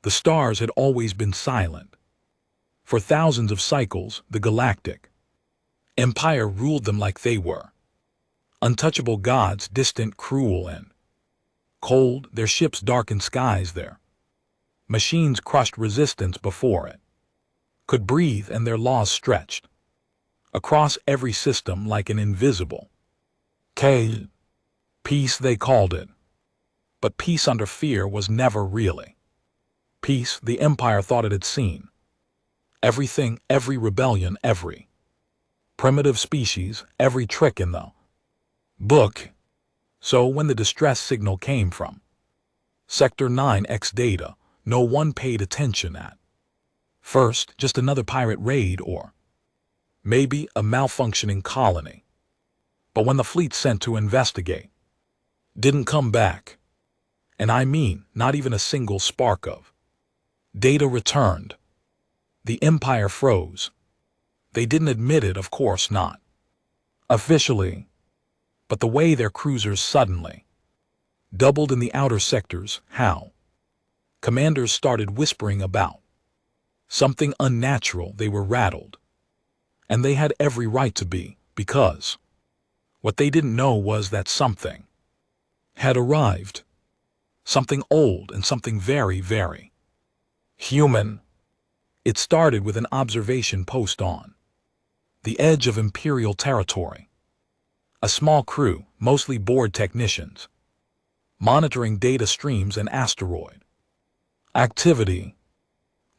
The stars had always been silent. For thousands of cycles, the galactic empire ruled them like they were untouchable gods, distant, cruel, and cold. Their ships darkened skies, their machines crushed resistance before it could breathe, and their laws stretched across every system like an invisible peace, they called it. But peace under fear was never really peace. The Empire thought it had seen everything, every rebellion, every primitive species, every trick in the book. So when the distress signal came from Sector 9X data, no one paid attention at first. Just another pirate raid, or maybe a malfunctioning colony. But when the fleet sent to investigate didn't come back, and I mean not even a single spark of data returned, the Empire froze. They didn't admit it, of course not officially, but the way their cruisers suddenly doubled in the outer sectors, how commanders started whispering about something unnatural. They were rattled. And they had every right to be, because what they didn't know was that something had arrived. Something old and something very, very human. It started with an observation post on the edge of Imperial territory. A small crew, mostly bored technicians, monitoring data streams and asteroid activity.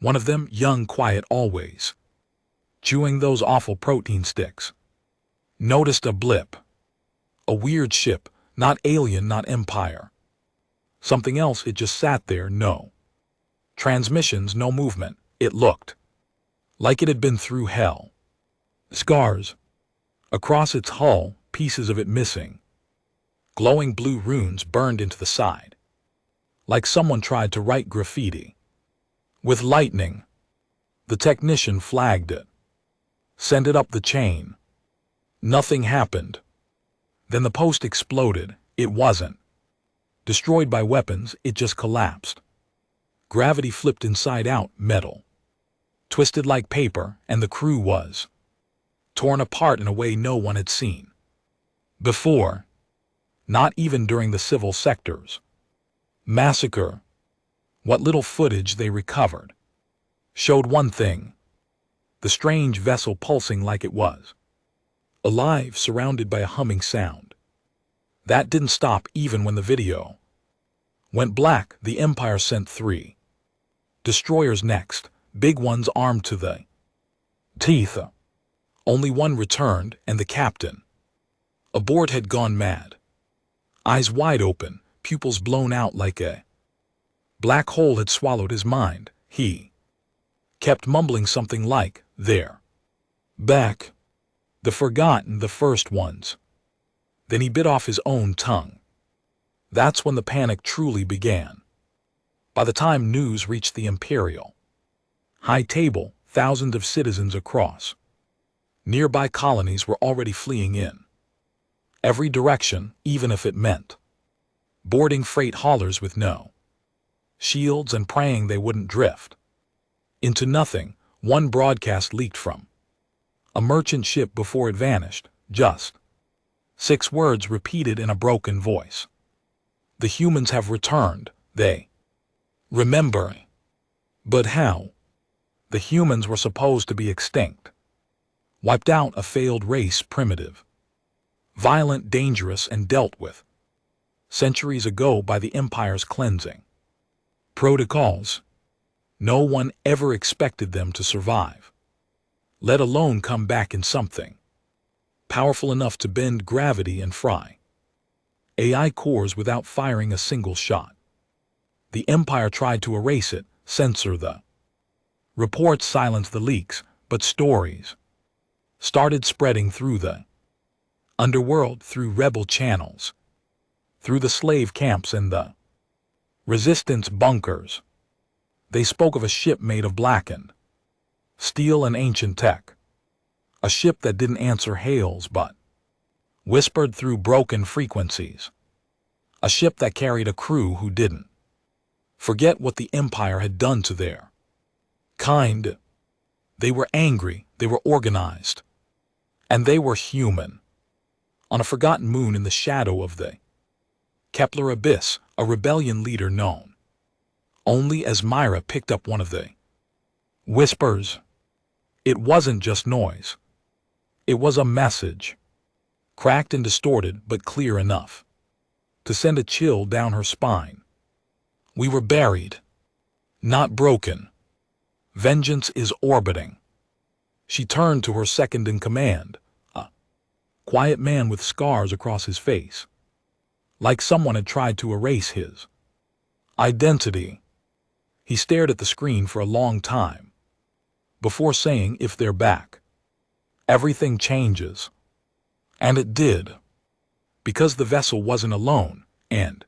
One of them, young, quiet, always chewing those awful protein sticks, noticed a blip. A weird ship, not alien, not Empire. Something else. It just sat there, no transmissions, no movement. It looked like it had been through hell. Scars across its hull, pieces of it missing. Glowing blue runes burned into the side, like someone tried to write graffiti with lightning. The technician flagged it, sent it up the chain. Nothing happened. Then the post exploded. It wasn't destroyed by weapons, it just collapsed. Gravity flipped inside out, metal twisted like paper, and the crew was torn apart in a way no one had seen before, not even during the civil sector's massacre. What little footage they recovered showed one thing: the strange vessel pulsing like it was alive, surrounded by a humming sound. That didn't stop even when the video went black. The Empire sent 3 destroyers next, big ones armed to the teeth. Only one returned, and the captain aboard had gone mad. Eyes wide open, pupils blown out like a black hole had swallowed his mind. He kept mumbling something like, "They're back. The forgotten, the first ones." Then he bit off his own tongue. That's when the panic truly began. By the time news reached the Imperial high table, thousands of citizens across nearby colonies were already fleeing in every direction, even if it meant boarding freight haulers with no shields and praying they wouldn't drift into nothing. One broadcast leaked from a merchant ship before it vanished, just 6 words repeated in a broken voice: "The humans have returned, they remember." But how? The humans were supposed to be extinct, wiped out, a failed race, primitive, violent, dangerous, and dealt with centuries ago by the Empire's cleansing protocols. No one ever expected them to survive, let alone come back in something powerful enough to bend gravity and fry AI cores without firing a single shot. The Empire tried to erase it, censor the reports, silence the leaks, but stories started spreading through the underworld, through rebel channels, through the slave camps and the resistance bunkers. They spoke of a ship made of blackened steel and ancient tech, a ship that didn't answer hails but whispered through broken frequencies, a ship that carried a crew who didn't Forget what the Empire had done to their kind. They were angry, they were organized, and they were human. On a forgotten moon in the shadow of the Kepler Abyss, a rebellion leader known only as Myra picked up one of the whispers. It wasn't just noise. It was a message, cracked and distorted but clear enough to send a chill down her spine. We were buried, not broken. Vengeance is orbiting. She turned to her second-in-command, a quiet man with scars across his face, like someone had tried to erase his identity. He stared at the screen for a long time, before saying, "If they're back, everything changes." And it did, because the vessel wasn't alone, and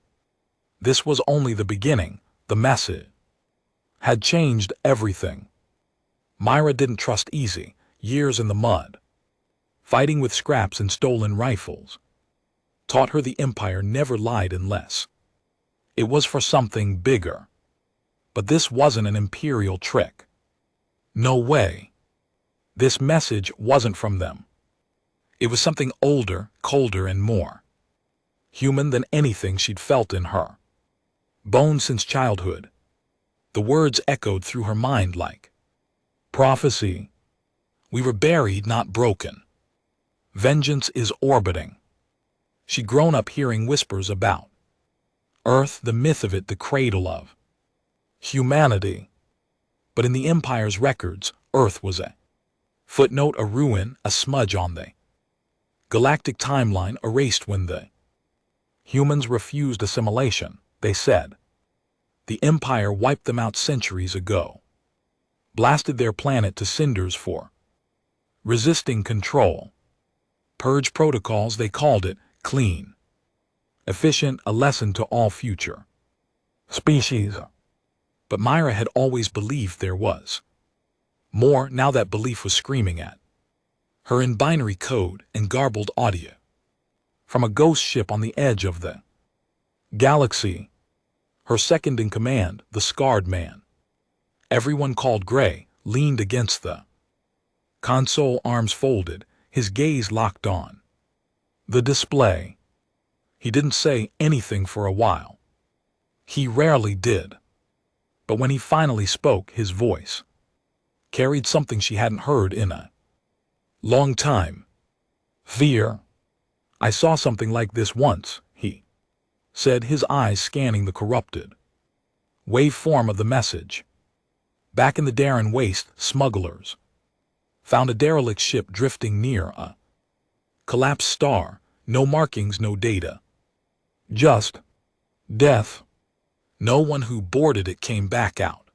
this was only the beginning. The message had changed everything. Myra didn't trust easy, years in the mud, fighting with scraps and stolen rifles, taught her the Empire never lied unless it was for something bigger. But this wasn't an Imperial trick. No way. This message wasn't from them. It was something older, colder, and more human than anything she'd felt in her bones since childhood. The words echoed through her mind like prophecy. We were buried, not broken. Vengeance is orbiting. She'd grown up hearing whispers about Earth, the myth of it, the cradle of humanity. But in the Empire's records, Earth was a footnote, a ruin, a smudge on the galactic timeline, erased when the humans refused assimilation. They said the Empire wiped them out centuries ago, blasted their planet to cinders for resisting control. Purge protocols, they called it, clean, efficient, a lesson to all future species. But Myra had always believed there was more. Now that belief was screaming at her in binary code and garbled audio from a ghost ship on the edge of the galaxy. Her second-in-command, the scarred man, everyone called Gray, leaned against the console, arms folded, his gaze locked on the display. He didn't say anything for a while. He rarely did. But when he finally spoke, his voice carried something she hadn't heard in a long time. Fear. I saw something like this once, he said, his eyes scanning the corrupted waveform of the message. Back in the Darren Waste, smugglers found a derelict ship drifting near a collapsed star. No markings, no data. Just death. No one who boarded it came back out.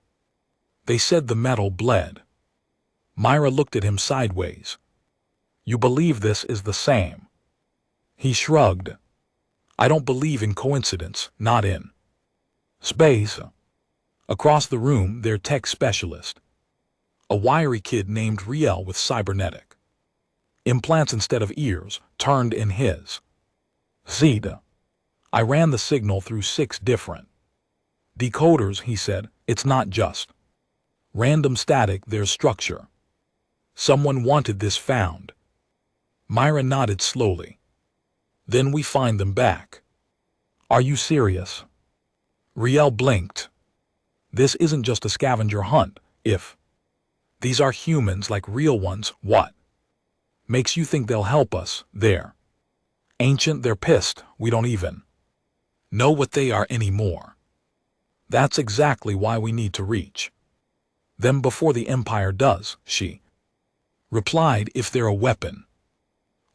They said the metal bled. Myra looked at him sideways. You believe this is the same? He shrugged. I don't believe in coincidence, not in space. Across the room, their tech specialist, a wiry kid named Riel with cybernetic implants instead of ears, turned in his seat. I ran the signal through 6 different decoders, he said. It's not just random static, there's structure. Someone wanted this found. Myra nodded slowly. Then we find them back. Are you serious? Riel blinked. This isn't just a scavenger hunt. If these are humans like real ones, what makes you think they'll help us? They're ancient, they're pissed, we don't even know what they are anymore. That's exactly why we need to reach them before the Empire does, she replied. If they're a weapon,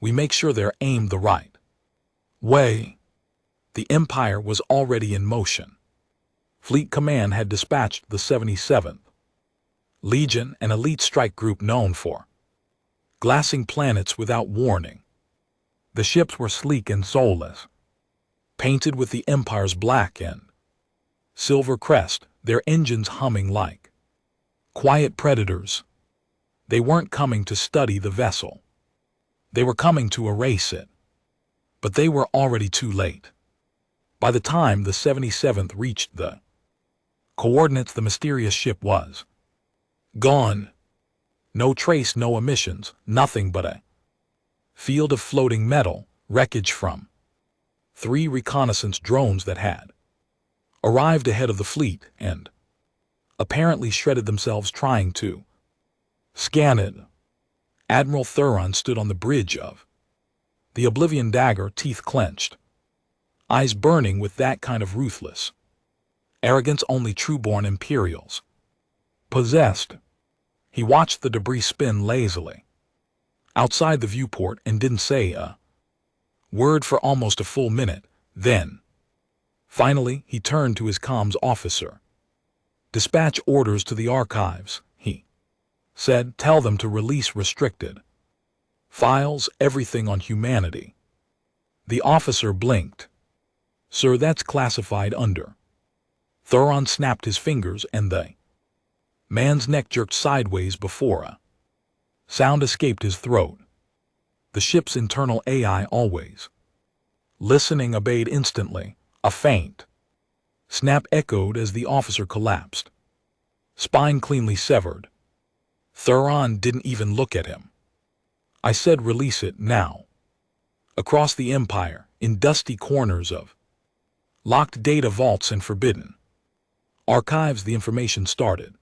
we make sure they're aimed the right way. The Empire was already in motion. Fleet Command had dispatched the 77th Legion, an elite strike group known for glassing planets without warning. The ships were sleek and soulless, painted with the Empire's black and silver crest, their engines humming like quiet predators. They weren't coming to study the vessel. They were coming to erase it. But they were already too late. By the time the 77th reached the Coordinates: the mysterious ship was gone. No trace, no emissions, nothing but a field of floating metal, wreckage from 3 reconnaissance drones that had arrived ahead of the fleet and apparently shredded themselves trying to scan it. Admiral Thuron stood on the bridge of the Oblivion Dagger, teeth clenched, eyes burning with that kind of ruthless arrogance only true-born Imperials possessed. He watched the debris spin lazily outside the viewport and didn't say a word for almost a full minute. Then, finally, he turned to his comms officer. "Dispatch orders to the archives," he said. "Tell them to release restricted files, everything on humanity." The officer blinked. "Sir, that's classified under." Thuron snapped his fingers and the man's neck jerked sideways before a sound escaped his throat. The ship's internal AI, always listening, obeyed instantly. A faint snap echoed as the officer collapsed, spine cleanly severed. Thuron didn't even look at him. "I said release it now." Across the Empire, in dusty corners of locked data vaults and forbidden archives, the information started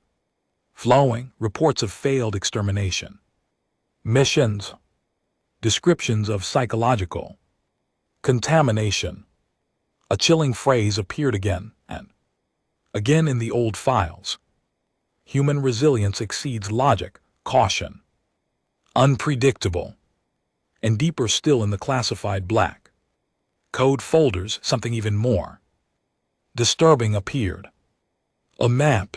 flowing. Reports of failed extermination missions, descriptions of psychological contamination. A chilling phrase appeared again and again in the old files. Human resilience exceeds logic, caution, unpredictable. And deeper still in the classified black code folders, something even more disturbing appeared. A map,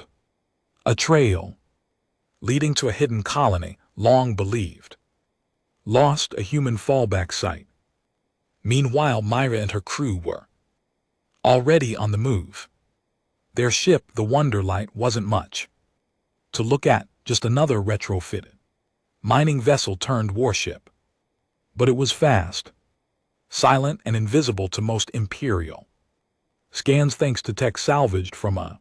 a trail, leading to a hidden colony long believed lost, a human fallback site. Meanwhile, Myra and her crew were already on the move. Their ship, the Wonderlight, wasn't much to look at, just another retrofitted mining vessel turned warship. But it was fast, silent, and invisible to most Imperial scans thanks to tech salvaged from a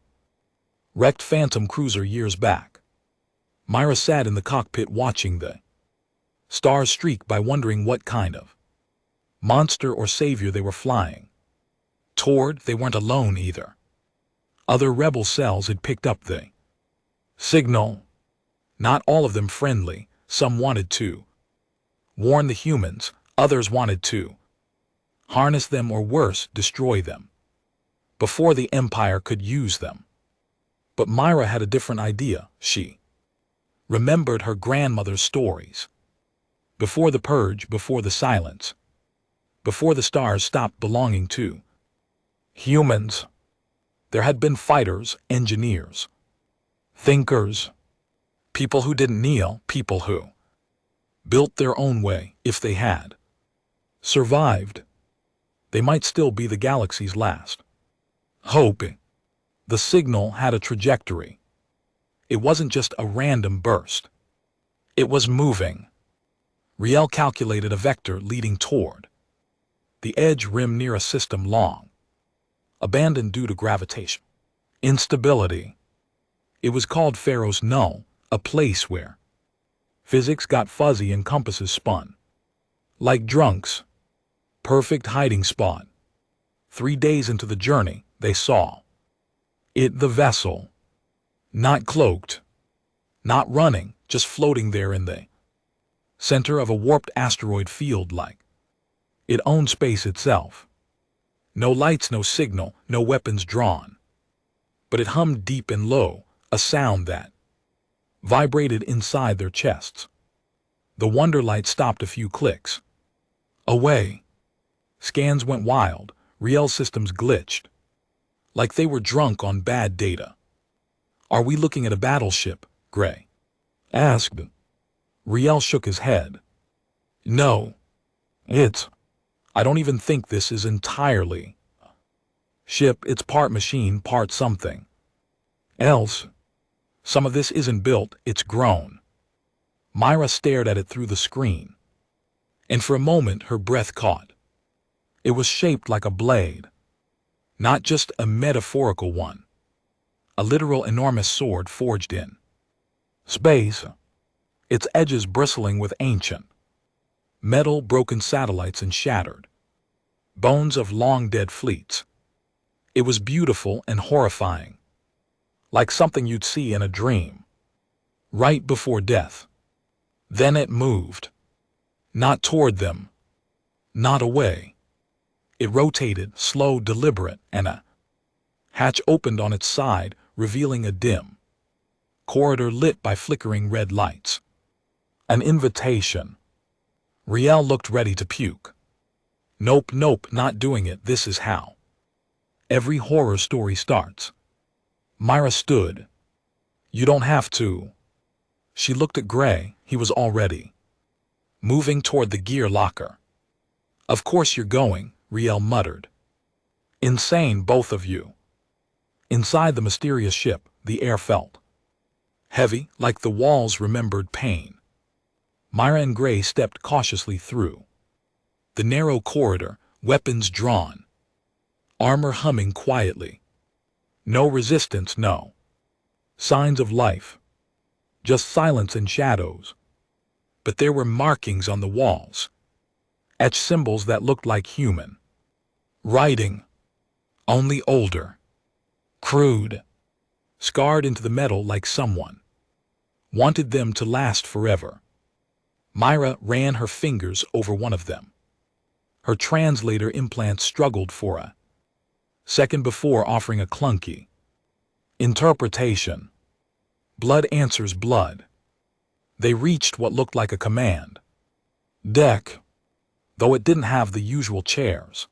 wrecked Phantom cruiser years back. Myra sat in the cockpit watching the stars streak by, wondering what kind of monster or savior they were flying toward. They weren't alone either. Other rebel cells had picked up the signal. Not all of them friendly. Some wanted to warn the humans, others wanted to harness them or worse, destroy them before the Empire could use them. But Myra had a different idea. She remembered her grandmother's stories. Before the Purge, before the Silence, before the stars stopped belonging to humans, there had been fighters, engineers, thinkers, people who didn't kneel, people who built their own way. If they had survived, they might still be the galaxy's last hope. The signal had a trajectory. It wasn't just a random burst. It was moving. Riel calculated a vector leading toward the edge rim near a system long abandoned due to gravitation instability. It was called Pharaoh's Null, a place where physics got fuzzy and compasses spun like drunks. Perfect hiding spot. 3 days into the journey, they saw it, the vessel, not cloaked, not running, just floating there in the center of a warped asteroid field, like it owned space itself. No lights, no signal, no weapons drawn. But it hummed deep and low, a sound that vibrated inside their chests. The Wonderlight stopped a few clicks away. Scans went wild. Riel systems glitched, like they were drunk on bad data. "Are we looking at a battleship?" Gray asked. Riel shook his head. "No. I don't even think this is entirely a ship. It's part machine, part something else. Some of this isn't built, it's grown." Myra stared at it through the screen, and for a moment her breath caught. It was shaped like a blade, not just a metaphorical one. a literal enormous sword forged in space, its edges bristling with ancient metal, broken satellites and shattered bones of long-dead fleets. It was beautiful and horrifying, like something you'd see in a dream, right before death. Then it moved. Not toward them, not away. It rotated, slow, deliberate, and a hatch opened on its side, revealing a dim corridor lit by flickering red lights. An invitation. Riel looked ready to puke. Nope, nope, not doing it. This is how every horror story starts. Myra stood. You don't have to. She looked at Gray. He was already moving toward the gear locker. Of course you're going, Riel muttered. Insane, both of you. Inside the mysterious ship, the air felt heavy, like the walls remembered pain. Myra and Gray stepped cautiously through the narrow corridor, weapons drawn, armor humming quietly. No resistance, no signs of life, just silence and shadows. But there were markings on the walls, etched symbols that looked like human writing, only older, crude, scarred into the metal like someone wanted them to last forever. Myra ran her fingers over one of them. Her translator implant struggled for a second before offering a clunky interpretation. Blood answers blood. They reached what looked like a command deck, though it didn't have the usual chairs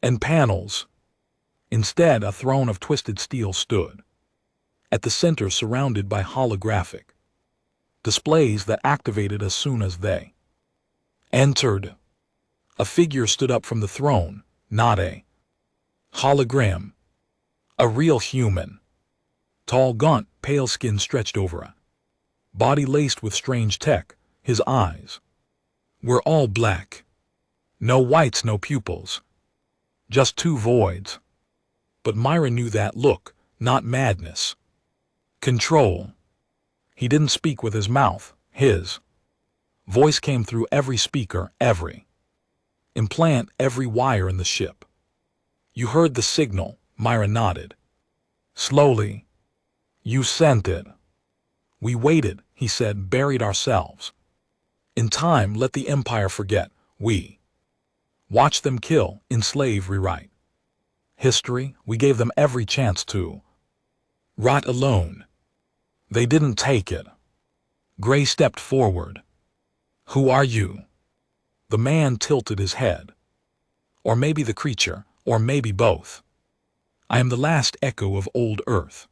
and panels. Instead, a throne of twisted steel stood at the center, surrounded by holographic displays that activated as soon as they entered. A figure stood up from the throne, not a hologram, a real human. Tall, gaunt, pale skin stretched over a body laced with strange tech. His eyes were all black. No whites, no pupils. Just two voids. But Myra knew that look, not madness. Control. He didn't speak with his mouth. His voice came through every speaker, every implant, every wire in the ship. You heard the signal, Myra nodded. Slowly. You sent it. We waited, he said, buried ourselves. In time, let the Empire forget. We watched them kill, enslave, rewrite history. We gave them every chance to rot alone. They didn't take it. Gray stepped forward. Who are you? The man tilted his head. Or maybe the creature, or maybe both. I am the last echo of old Earth.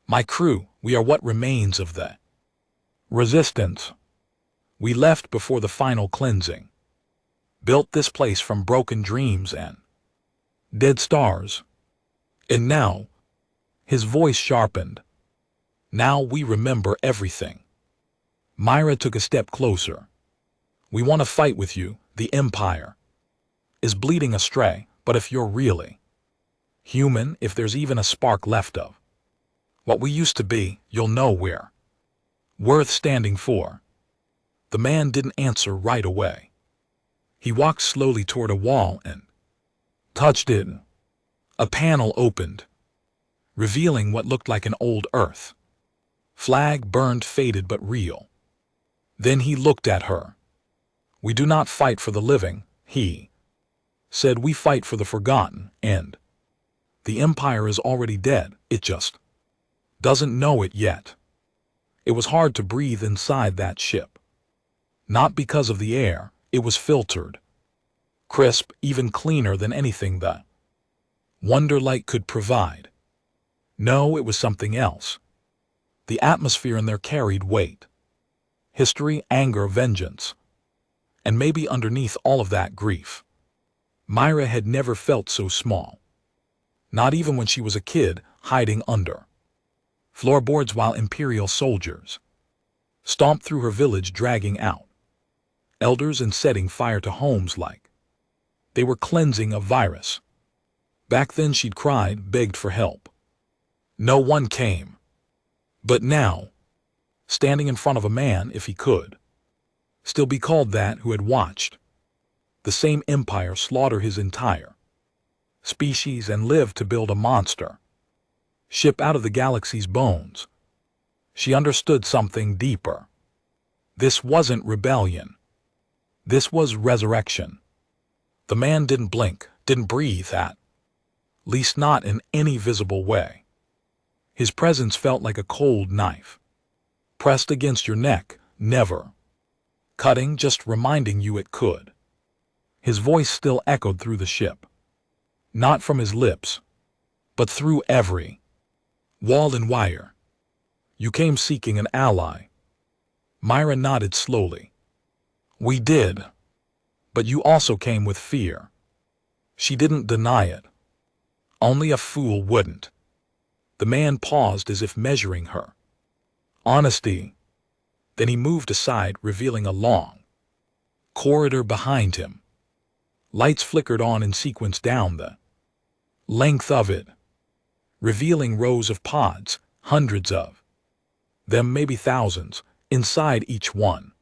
My crew, we are what remains of the resistance. We left before the final cleansing. Built this place from broken dreams and dead stars. And now, his voice sharpened. Now we remember everything. Myra took a step closer. We want to fight with you. The Empire is bleeding astray, but if you're really human, if there's even a spark left of what we used to be, you'll know we're worth standing for. The man didn't answer right away. He walked slowly toward a wall and touched it. A panel opened, revealing what looked like an old Earth flag, burned, faded, but real. Then he looked at her. We do not fight for the living, he said. We fight for the forgotten, and the Empire is already dead. It just doesn't know it yet. It was hard to breathe inside that ship. Not because of the air, it was filtered, crisp, even cleaner than anything the Wonderlight could provide. No, it was something else. The atmosphere in there carried weight. History, anger, vengeance. And maybe underneath all of that, grief. Myra had never felt so small. Not even when she was a kid, hiding under floorboards while Imperial soldiers stomped through her village, dragging out elders and setting fire to homes like they were cleansing a virus. Back then she'd cried, begged for help. No one came. But now, standing in front of a man, if he could still be called that, who had watched the same empire slaughter his entire species and live to build a monster ship out of the galaxy's bones, she understood something deeper. This wasn't rebellion. This was resurrection. The man didn't blink, didn't breathe, at least not in any visible way. His presence felt like a cold knife, pressed against your neck, never cutting, just reminding you it could. His voice still echoed through the ship, not from his lips, but through every wall and wire. You came seeking an ally. Myra nodded slowly. We did, but you also came with fear. She didn't deny it. Only a fool wouldn't. The man paused as if measuring her honesty. Then he moved aside, revealing a long corridor behind him. Lights flickered on in sequence down the length of it, revealing rows of pods, hundreds of them, maybe thousands. Inside each one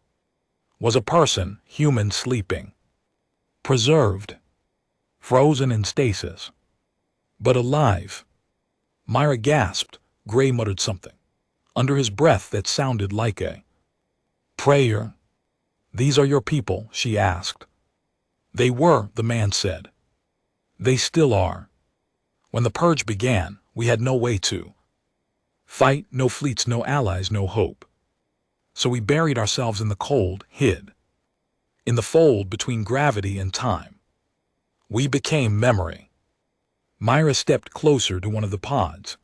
was a person, human, sleeping, preserved, frozen in stasis, but alive. Myra gasped. Gray muttered something under his breath that sounded like a prayer. These are your people, she asked. They were, the man said. They still are. When the purge began, we had no way to fight, no fleets, no allies, no hope. So we buried ourselves in the cold, hid in the fold between gravity and time. We became memory. Myra stepped closer to one of the pods.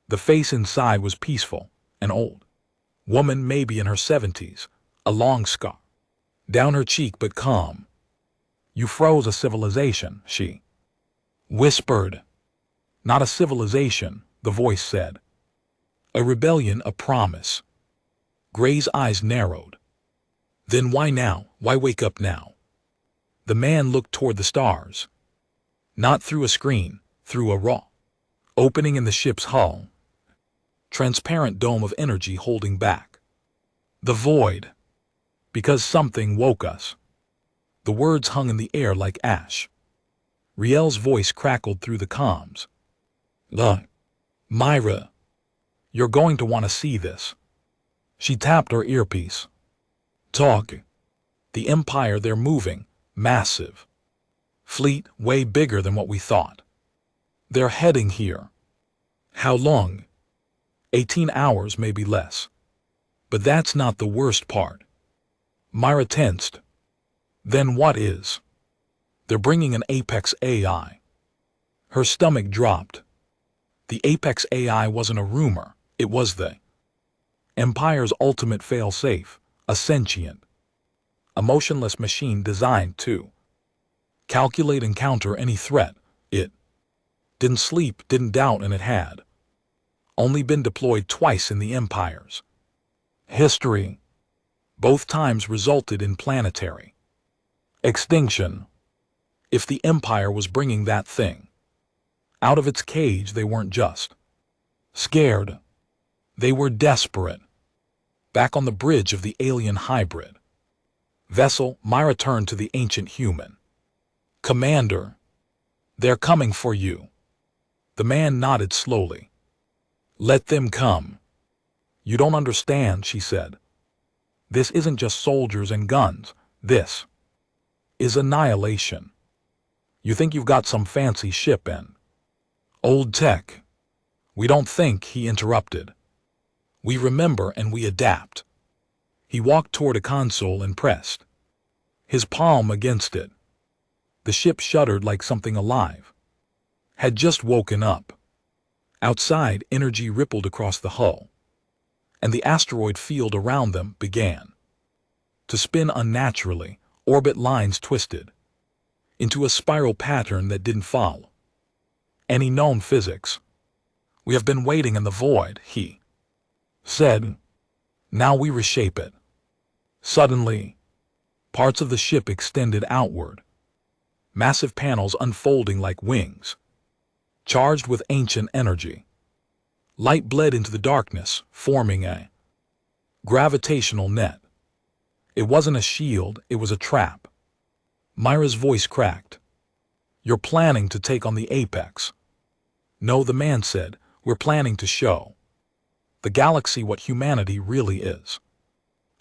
The face inside was peaceful, an old woman, maybe in her 70s, a long scar down her cheek, but calm. You froze a civilization, she whispered. Not a civilization, the voice said. A rebellion, a promise. Gray's eyes narrowed. Then why now? Why wake up now? The man looked toward the stars. Not through a screen, through a raw opening in the ship's hull. Transparent dome of energy holding back the void. Because something woke us. The words hung in the air like ash. Riel's voice crackled through the comms. Myra, you're going to want to see this. She tapped her earpiece. Talk. The Empire, they're moving. Massive. Fleet, way bigger than what we thought. They're heading here. How long? 18 hours, maybe less. But that's not the worst part. Myra tensed. Then what is? They're bringing an Apex AI. Her stomach dropped. The Apex AI wasn't a rumor, it was the Empire's ultimate fail-safe, a sentient, emotionless machine designed to calculate and counter any threat. It didn't sleep, didn't doubt, and it had only been deployed twice in the Empire's history. Both times resulted in planetary extinction. If the Empire was bringing that thing out of its cage, they weren't just scared. They were desperate. Back on the bridge of the alien hybrid vessel, Myra turned to the ancient human. Commander, they're coming for you. The man nodded slowly. Let them come. You don't understand, she said. This isn't just soldiers and guns. This is annihilation. You think you've got some fancy ship and old tech. We don't think, he interrupted. We remember and we adapt. He walked toward a console and pressed his palm against it. The ship shuddered like something alive had just woken up. Outside, energy rippled across the hull, and the asteroid field around them began to spin unnaturally. Orbit lines twisted into a spiral pattern that didn't follow any known physics. We have been waiting in the void, he said. Now we reshape it. Suddenly, parts of the ship extended outward, massive panels unfolding like wings, charged with ancient energy. Light bled into the darkness, forming a gravitational net. It wasn't a shield, it was a trap. Myra's voice cracked. "You're planning to take on the Apex." "No," the man said, "we're planning to show the galaxy what humanity really is."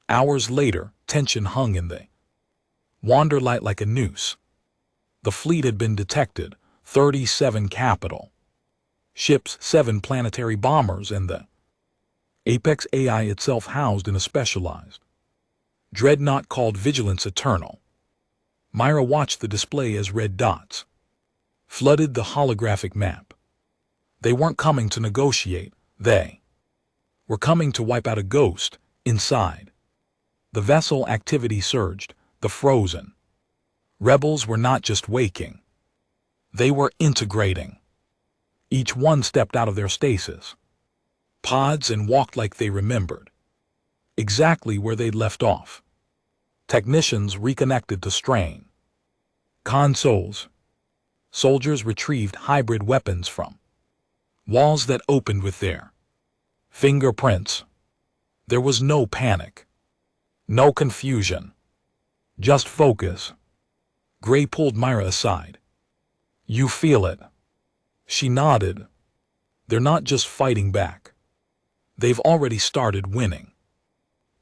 Hours later, tension hung in the Wanderlight like a noose. The fleet had been detected, 37 capital ships, 7 planetary bombers, and the Apex AI itself housed in a specialized dreadnought called Vigilance Eternal. Myra watched the display as red dots flooded the holographic map. They weren't coming to negotiate, they were coming to wipe out a ghost inside. The vessel activity surged. The frozen rebels were not just waking. They were integrating. Each one stepped out of their stasis pods and walked like they remembered exactly where they'd left off. Technicians reconnected to strain consoles. Soldiers retrieved hybrid weapons from walls that opened with their fingerprints. There was no panic, no confusion, just focus. Gray pulled Myra aside. "You feel it?" She nodded. "They're not just fighting back. They've already started winning."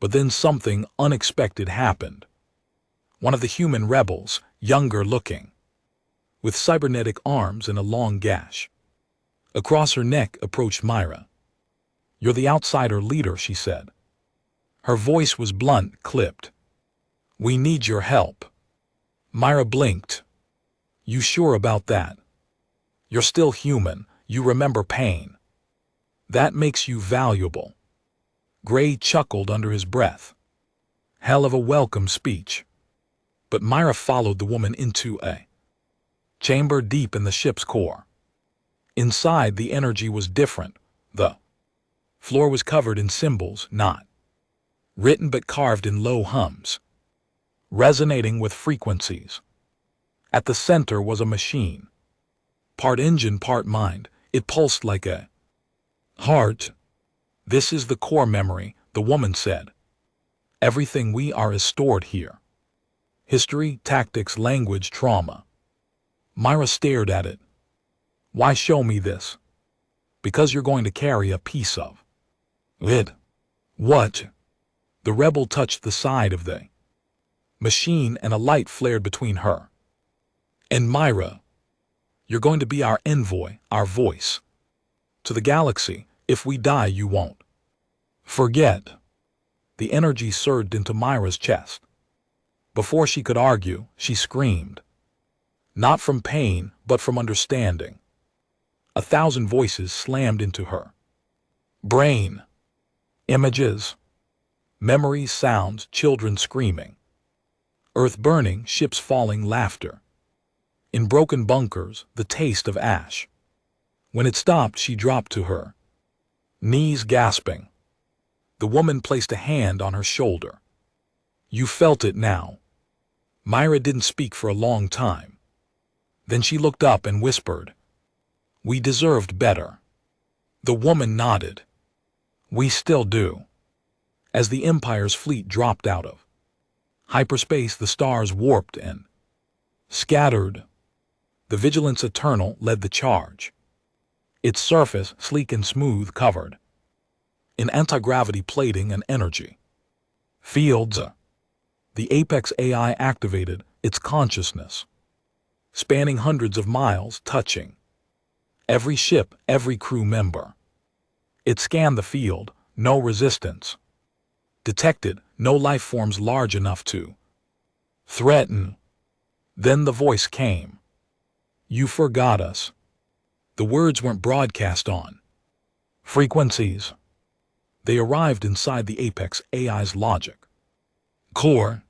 But then something unexpected happened. One of the human rebels, younger looking, with cybernetic arms and a long gash across her neck, approached Myra. "You're the outsider leader," she said. Her voice was blunt, clipped. "We need your help." Myra blinked. "You sure about that? You're still human, you remember pain. That makes you valuable." Gray chuckled under his breath. Hell of a welcome speech. But Myra followed the woman into a chamber deep in the ship's core. Inside, the energy was different. The floor was covered in symbols, not written but carved in low hums, resonating with frequencies. At the center was a machine, part engine, part mind. It pulsed like a heart. "This is the core memory," the woman said. "Everything we are is stored here. History, tactics, language, trauma." Myra stared at it. "Why show me this?" "Because you're going to carry a piece of it." "What?" The rebel touched the side of the machine and a light flared between her and Myra. "You're going to be our envoy, our voice to the galaxy. If we die, you won't forget." The energy surged into Myra's chest. Before she could argue, she screamed. Not from pain, but from understanding. 1,000 voices slammed into her brain. Images, memories, sounds, children screaming, earth burning, ships falling, laughter in broken bunkers, the taste of ash. When it stopped, she dropped to her knees, gasping. The woman placed a hand on her shoulder. "You felt it now." Myra didn't speak for a long time. Then she looked up and whispered, "We deserved better." The woman nodded. "We still do." As the Empire's fleet dropped out of hyperspace, the stars warped and scattered. The Vigilance Eternal led the charge. Its surface, sleek and smooth, covered in anti-gravity plating and energy fields. The Apex AI activated its consciousness, spanning hundreds of miles, touching every ship, every crew member. It scanned the field, no resistance detected, no life forms large enough to threaten. Then the voice came. "You forgot us." The words weren't broadcast on frequencies. They arrived inside the Apex AI's logic core.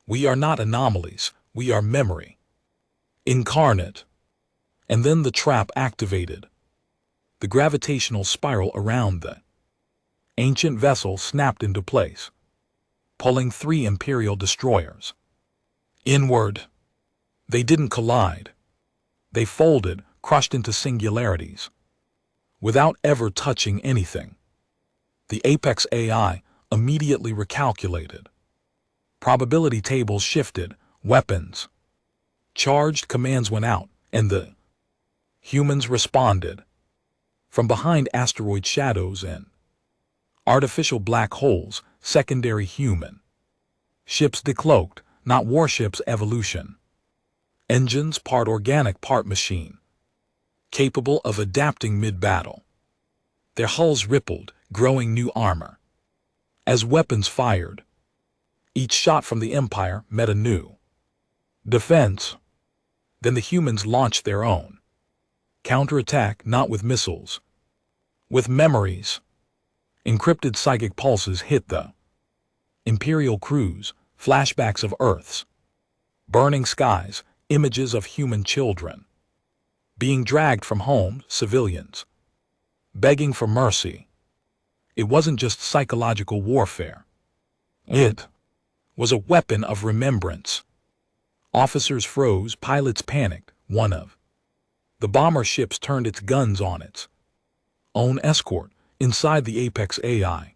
"We are not anomalies, we are memory incarnate." And then the trap activated. The gravitational spiral around the ancient vessel snapped into place, pulling 3 Imperial destroyers inward. They didn't collide. They folded, crushed into singularities. without ever touching anything. The Apex AI immediately recalculated. Probability tables shifted, weapons charged, commands went out, and the humans responded. From behind asteroid shadows and artificial black holes, secondary human ships decloaked, not warships, evolution. Engines part organic, part machine, capable of adapting mid-battle. Their hulls rippled, growing new armor. As weapons fired, each shot from the Empire met a new defense. Then the humans launched their own counterattack, not with missiles, with memories. Encrypted psychic pulses hit the Imperial crews, flashbacks of Earth's burning skies, images of human children being dragged from home, civilians begging for mercy. It wasn't just psychological warfare. It was a weapon of remembrance. Officers froze, pilots panicked. One of the bomber ships turned its guns on its own escort inside the Apex AI.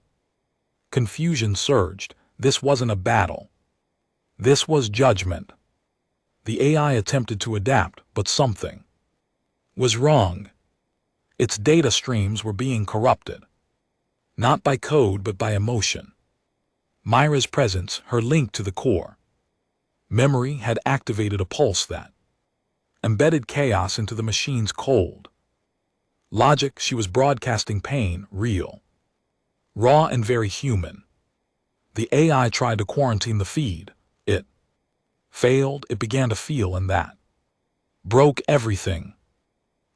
Confusion surged. This wasn't a battle. This was judgment. The AI attempted to adapt, but something was wrong. Its data streams were being corrupted. Not by code, but by emotion. Myra's presence, her link to the core memory, had activated a pulse that embedded chaos into the machine's cold logic. She was broadcasting pain, real, raw, and very human. The AI tried to quarantine the feed. It failed. It began to feel, and that broke everything.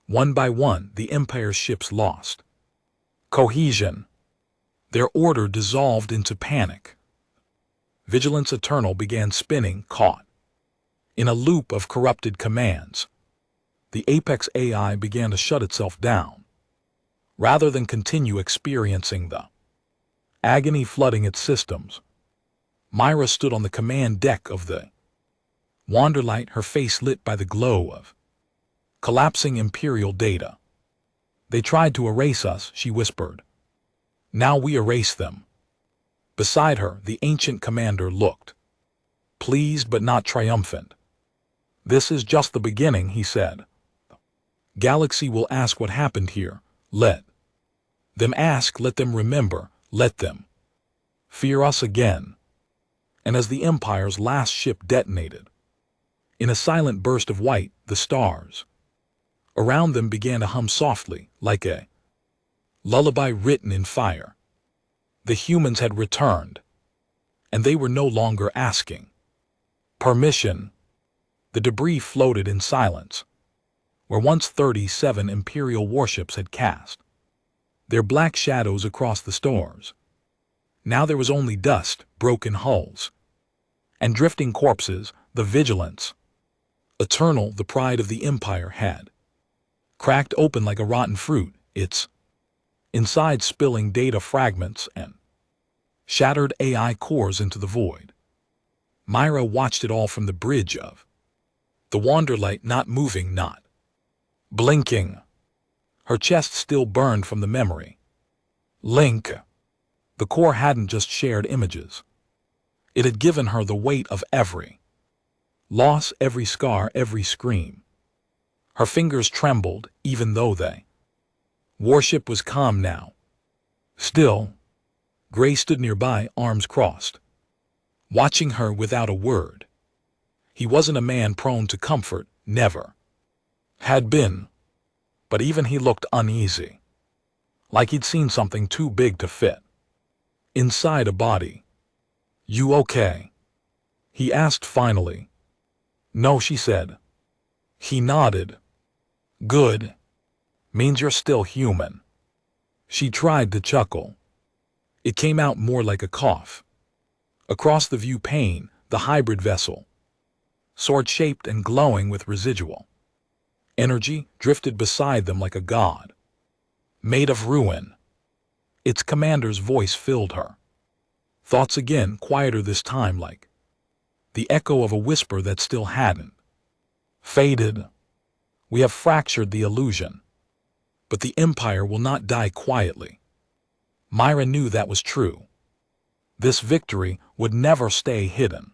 One by one, the Empire's ships lost cohesion. Their order dissolved into panic. Vigilance Eternal began spinning, caught in a loop of corrupted commands. The Apex AI began to shut itself down. Rather than continue experiencing the agony flooding its systems, Myra stood on the command deck of the Wanderlight, her face lit by the glow of collapsing Imperial data. "They tried to erase us," she whispered. "Now we erase them." Beside her, the ancient commander looked pleased but not triumphant. "This is just the beginning," he said. "Galaxy will ask what happened here. Let them ask, let them remember, let them fear us again." And as the Empire's last ship detonated, in a silent burst of white, the stars around them began to hum softly, like a lullaby written in fire. The humans had returned, and they were no longer asking permission. The debris floated in silence, where once 37 Imperial warships had cast their black shadows across the stars. Now there was only dust, broken hulls, and drifting corpses. The Vigilance Eternal, the pride of the Empire, had cracked open like a rotten fruit, its inside spilling data fragments and shattered AI cores into the void. Myra watched it all from the bridge of the Wanderlight, not moving, not blinking. Her chest still burned from the memory link. The core hadn't just shared images. It had given her the weight of every loss, every scar, every scream. Her fingers trembled, even though the warship was calm now. Still, Gray stood nearby, arms crossed, watching her without a word. He wasn't a man prone to comfort, never had been. But even he looked uneasy, like he'd seen something too big to fit inside a body. "You okay?" he asked finally. "No," she said. He nodded. "Good. Means you're still human." She tried to chuckle. It came out more like a cough. Across the view pane, the hybrid vessel, sword-shaped and glowing with residual energy, drifted beside them like a god made of ruin. Its commander's voice filled her thoughts again, quieter this time, like the echo of a whisper that still hadn't faded. "We have fractured the illusion, But the Empire will not die quietly. Myra knew that was true. This victory would never stay hidden.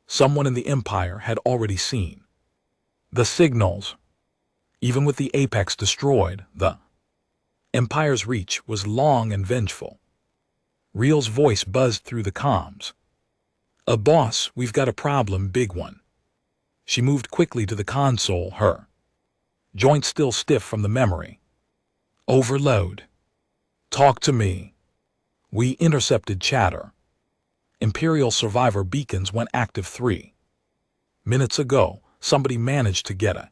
Someone in the Empire had already seen the signals. Even with the apex destroyed, the Empire's reach was long and vengeful. Real's voice buzzed through the comms. Boss, we've got a problem, big one." She moved quickly to the console, her joints still stiff from the memory. "Overload. Talk to me." We intercepted chatter. Imperial survivor beacons went active 3 minutes ago. Somebody managed to get a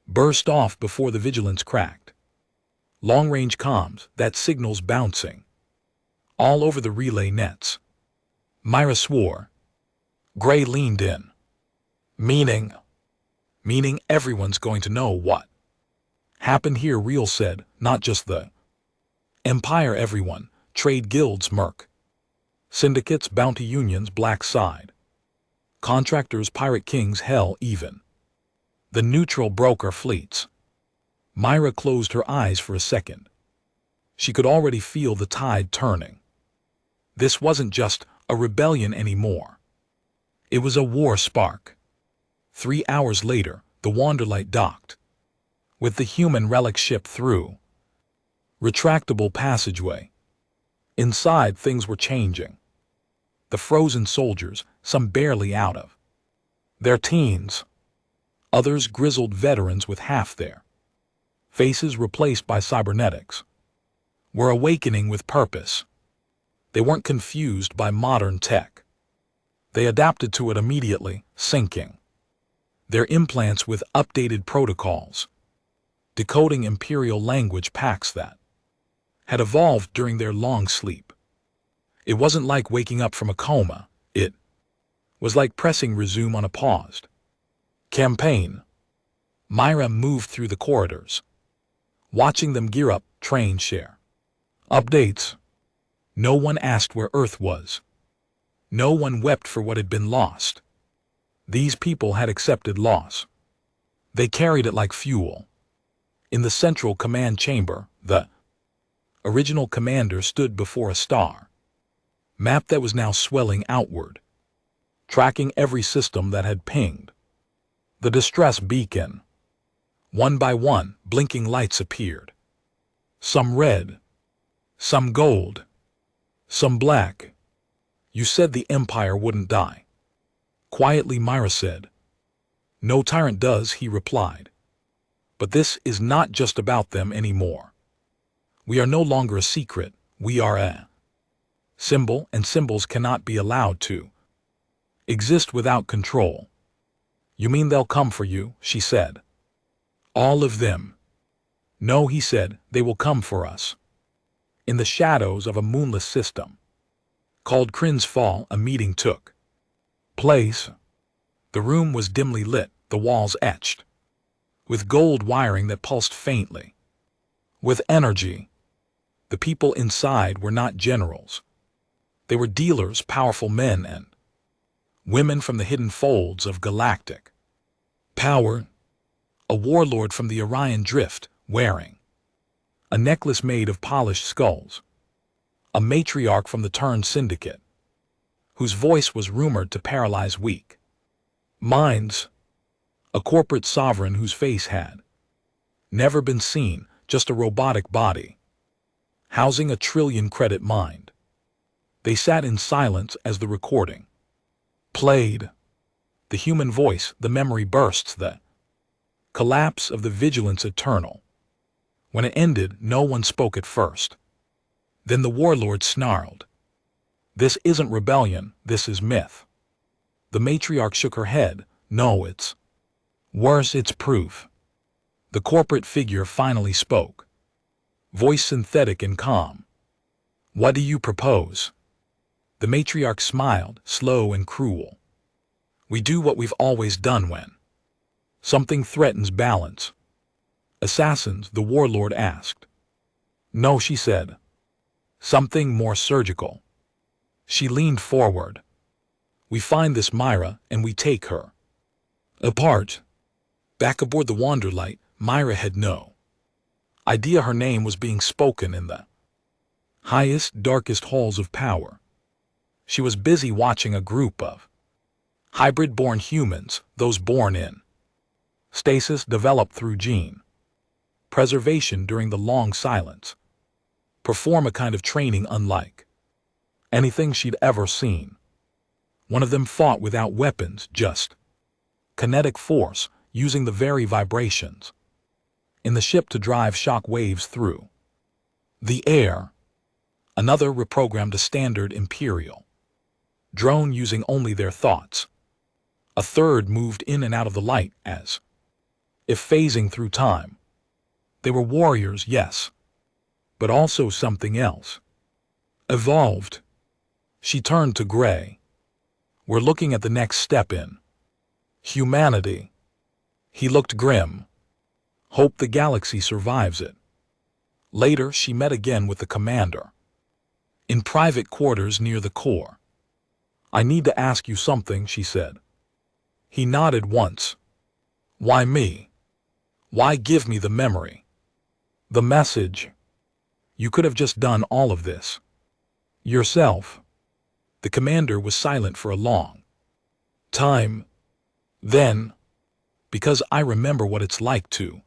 burst off before the vigilance cracked. Long-range comms, that signal's bouncing all over the relay nets. Myra swore. Gray leaned in. Meaning everyone's going to know what happened here, Real said, not just the Empire, everyone, trade guilds, merc syndicates, bounty unions, black side contractors, pirate kings, hell, even the neutral broker fleets. Myra closed her eyes for a second. She could already feel the tide turning. This wasn't just a rebellion anymore. It was a war spark. 3 hours later, the Wanderlight docked with the human relic ship through retractable passageway. Inside, things were changing. The frozen soldiers, some barely out of their teens, others grizzled veterans with half their faces replaced by cybernetics, were awakening with purpose. They weren't confused by modern tech. They adapted to it immediately, syncing their implants with updated protocols, decoding Imperial language packs that had evolved during their long sleep. It wasn't like waking up from a coma. It was like pressing resume on a paused campaign. Myra moved through the corridors, watching them gear up, train, share updates. No one asked where Earth was. No one wept for what had been lost. These people had accepted loss. They carried it like fuel. In the central command chamber, the original commander stood before a star map that was now swelling outward, tracking every system that had pinged the distress beacon. One by one, blinking lights appeared. Some red, some gold, some black. "You said the Empire wouldn't die." Quietly, Myra said. "No tyrant does," he replied. "But this is not just about them anymore. We are no longer a secret. We are a symbol, and symbols cannot be allowed to exist without control." "You mean they'll come for you?" she said. "All of them." "No," he said, "they will come for us." In the shadows of a moonless system called Kryn's Fall, a meeting took place. The room was dimly lit, the walls etched with gold wiring that pulsed faintly with energy. The people inside were not generals. They were dealers, powerful men and women from the hidden folds of galactic power. A warlord from the Orion Drift, wearing a necklace made of polished skulls. A matriarch from the Turn Syndicate, whose voice was rumored to paralyze weak minds. A corporate sovereign whose face had never been seen, just a robotic body, housing a trillion-credit mind. They sat in silence as the recording played. The human voice, the memory bursts, the collapse of the vigilance eternal. When it ended, no one spoke at first. Then the warlord snarled. "This isn't rebellion, this is myth." The matriarch shook her head. "No, it's worse, it's proof." The corporate figure finally spoke, voice synthetic and calm. "What do you propose?" The matriarch smiled, slow and cruel. "We do what we've always done when something threatens balance." "Assassins?" the warlord asked. "No," she said. "Something more surgical." She leaned forward. "We find this Myra, and we take her apart." Back aboard the Wanderlight, Myra had no Idea her name was being spoken in the highest, darkest halls of power. She was busy watching a group of hybrid-born humans, those born in stasis developed through gene preservation during the long silence, perform a kind of training unlike anything she'd ever seen. One of them fought without weapons, just kinetic force, using the very vibrations in the ship to drive shock waves through the air. Another reprogrammed a standard Imperial drone using only their thoughts. A third moved in and out of the light as if phasing through time. They were warriors, yes, but also something else. Evolved. She turned to Gray. We're looking at the next step in humanity. He looked grim. Hope the galaxy survives it. Later, she met again with the commander in private quarters near the core. I need to ask you something, she said. He nodded once. Why me? Why give me the memory? The message? You could have just done all of this yourself. The commander was silent for a long time. Then, because I remember what it's like to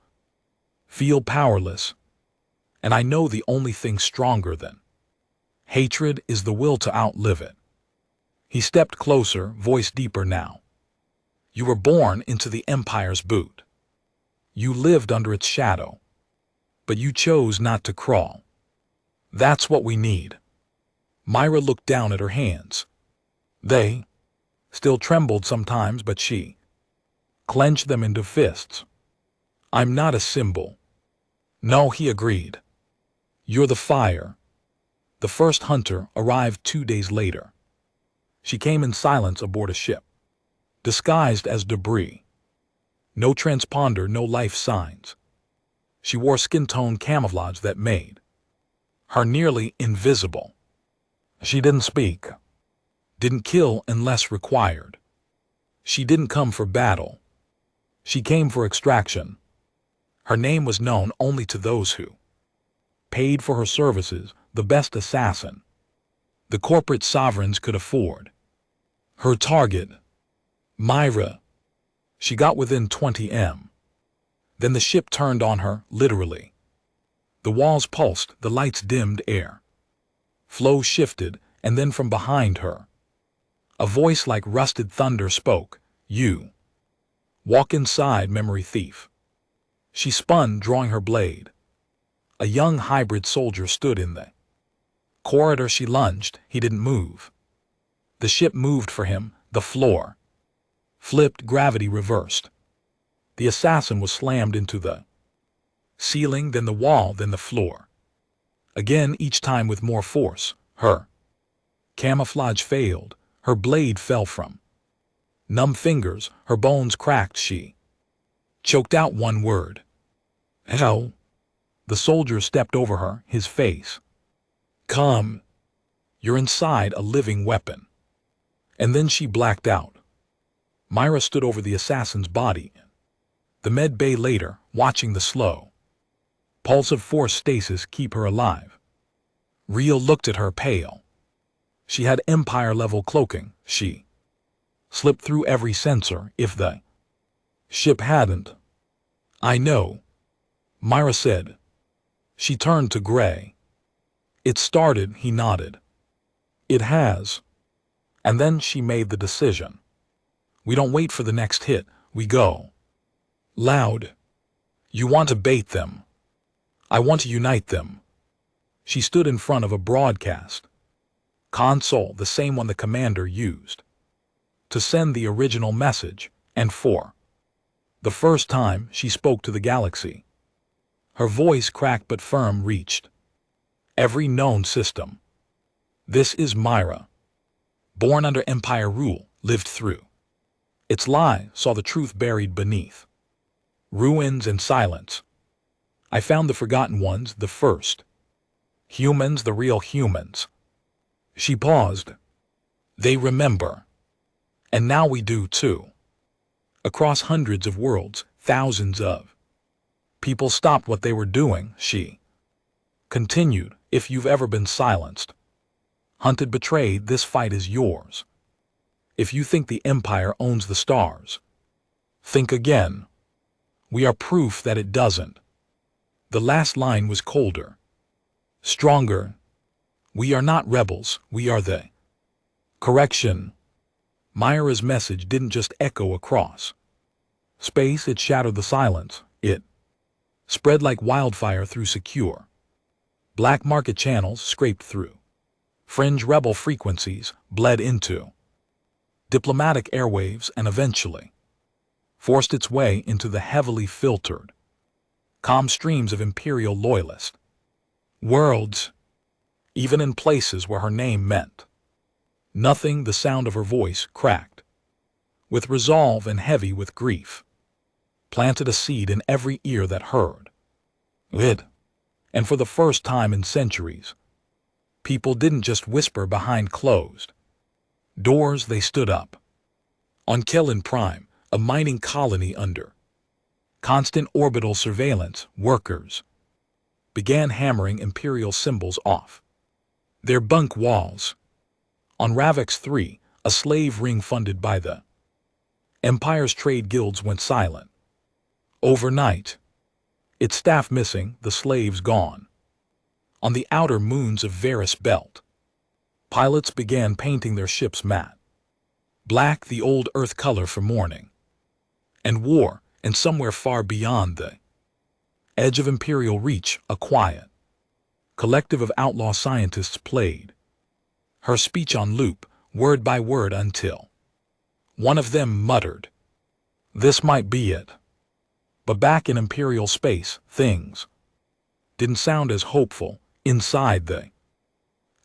feel powerless, and I know the only thing stronger than hatred is the will to outlive it. He stepped closer, voice deeper now. You were born into the Empire's boot. You lived under its shadow, but you chose not to crawl. That's what we need. Myra looked down at her hands. They still trembled sometimes, but she clenched them into fists. I'm not a symbol. No, he agreed. You're the fire. The first hunter arrived 2 days later. She came in silence aboard a ship, disguised as debris. No transponder, no life signs. She wore skin-tone camouflage that made her nearly invisible. She didn't speak, didn't kill unless required. She didn't come for battle. She came for extraction. Her name was known only to those who paid for her services, the best assassin the corporate sovereigns could afford. Her target, Myra. She got within 20 m. Then the ship turned on her, literally. The walls pulsed, the lights dimmed air. Flow shifted, and then from behind her, a voice like rusted thunder spoke. You. Walk inside, memory thief. She spun, drawing her blade. A young hybrid soldier stood in the corridor. She lunged. He didn't move. The ship moved for him. The floor flipped, gravity reversed. The assassin was slammed into the ceiling, then the wall, then the floor. Again, each time with more force. Her camouflage failed. Her blade fell from numb fingers. Her bones cracked. She choked out one word. Hell. The soldier stepped over her, his face calm. You're inside a living weapon. And then she blacked out. Myra stood over the assassin's body. The med bay later, watching the slow pulse of force stasis keep her alive. Real looked at her, pale. She had Empire-level cloaking. She slipped through every sensor. If the ship hadn't. I know, Myra said. She turned to Gray. It started, he nodded. It has. And then she made the decision. We don't wait for the next hit, we go. Loud. You want to bait them. I want to unite them. She stood in front of a broadcast console, the same one the commander used to send the original message, and for the first time she spoke to the galaxy. Her voice, cracked but firm, reached every known system. This is Myra. Born under Empire rule, lived through its lie, saw the truth buried beneath ruins and silence. I found the forgotten ones, the first humans, the real humans. She paused. They remember. And now we do too. Across hundreds of worlds, thousands of People stopped what they were doing, she continued. If you've ever been silenced, hunted, betrayed, this fight is yours. If you think the Empire owns the stars, think again. We are proof that it doesn't. The last line was colder, stronger. We are not rebels, we are the correction. Myra's message didn't just echo across space, it shattered the silence. It spread like wildfire through secure black market channels, scraped through fringe rebel frequencies, bled into diplomatic airwaves, and eventually forced its way into the heavily filtered, calm streams of Imperial loyalist worlds. Even in places where her name meant nothing, the sound of her voice, cracked with resolve and heavy with grief, planted a seed in every ear that heard it. And for the first time in centuries, people didn't just whisper behind closed doors, they stood up. On Kellen Prime, a mining colony under constant orbital surveillance, workers began hammering Imperial symbols off their bunk walls. On Ravix 3, a slave ring funded by the Empire's trade guilds went silent. Overnight, its staff missing, the slaves gone. On the outer moons of Varus Belt, pilots began painting their ships matte black, the old Earth color for mourning and war. And somewhere far beyond the edge of Imperial reach, a quiet collective of outlaw scientists played her speech on loop, word by word, until one of them muttered, "This might be it." But back in Imperial space, things didn't sound as hopeful. Inside the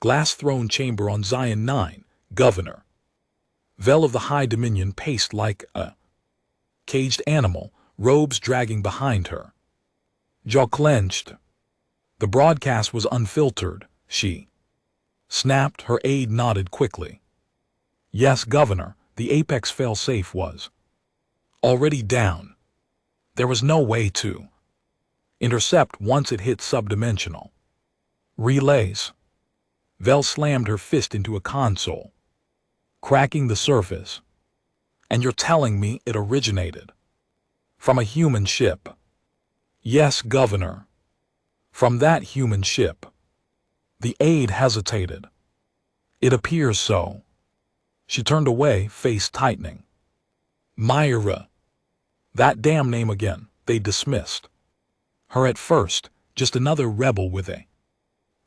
glass throne chamber on Zion 9, Governor Vel of the High Dominion paced like a caged animal, robes dragging behind her, jaw clenched. The broadcast was unfiltered, she snapped. Her aide nodded quickly. Yes, Governor, the Apex fail-safe was already down. There was no way to intercept once it hit subdimensional relays. Vel slammed her fist into a console, cracking the surface. And you're telling me it originated from a human ship? Yes, Governor. From that human ship. The aide hesitated. It appears so. She turned away, face tightening. Myra. That damn name again. They dismissed her at first, just another rebel with a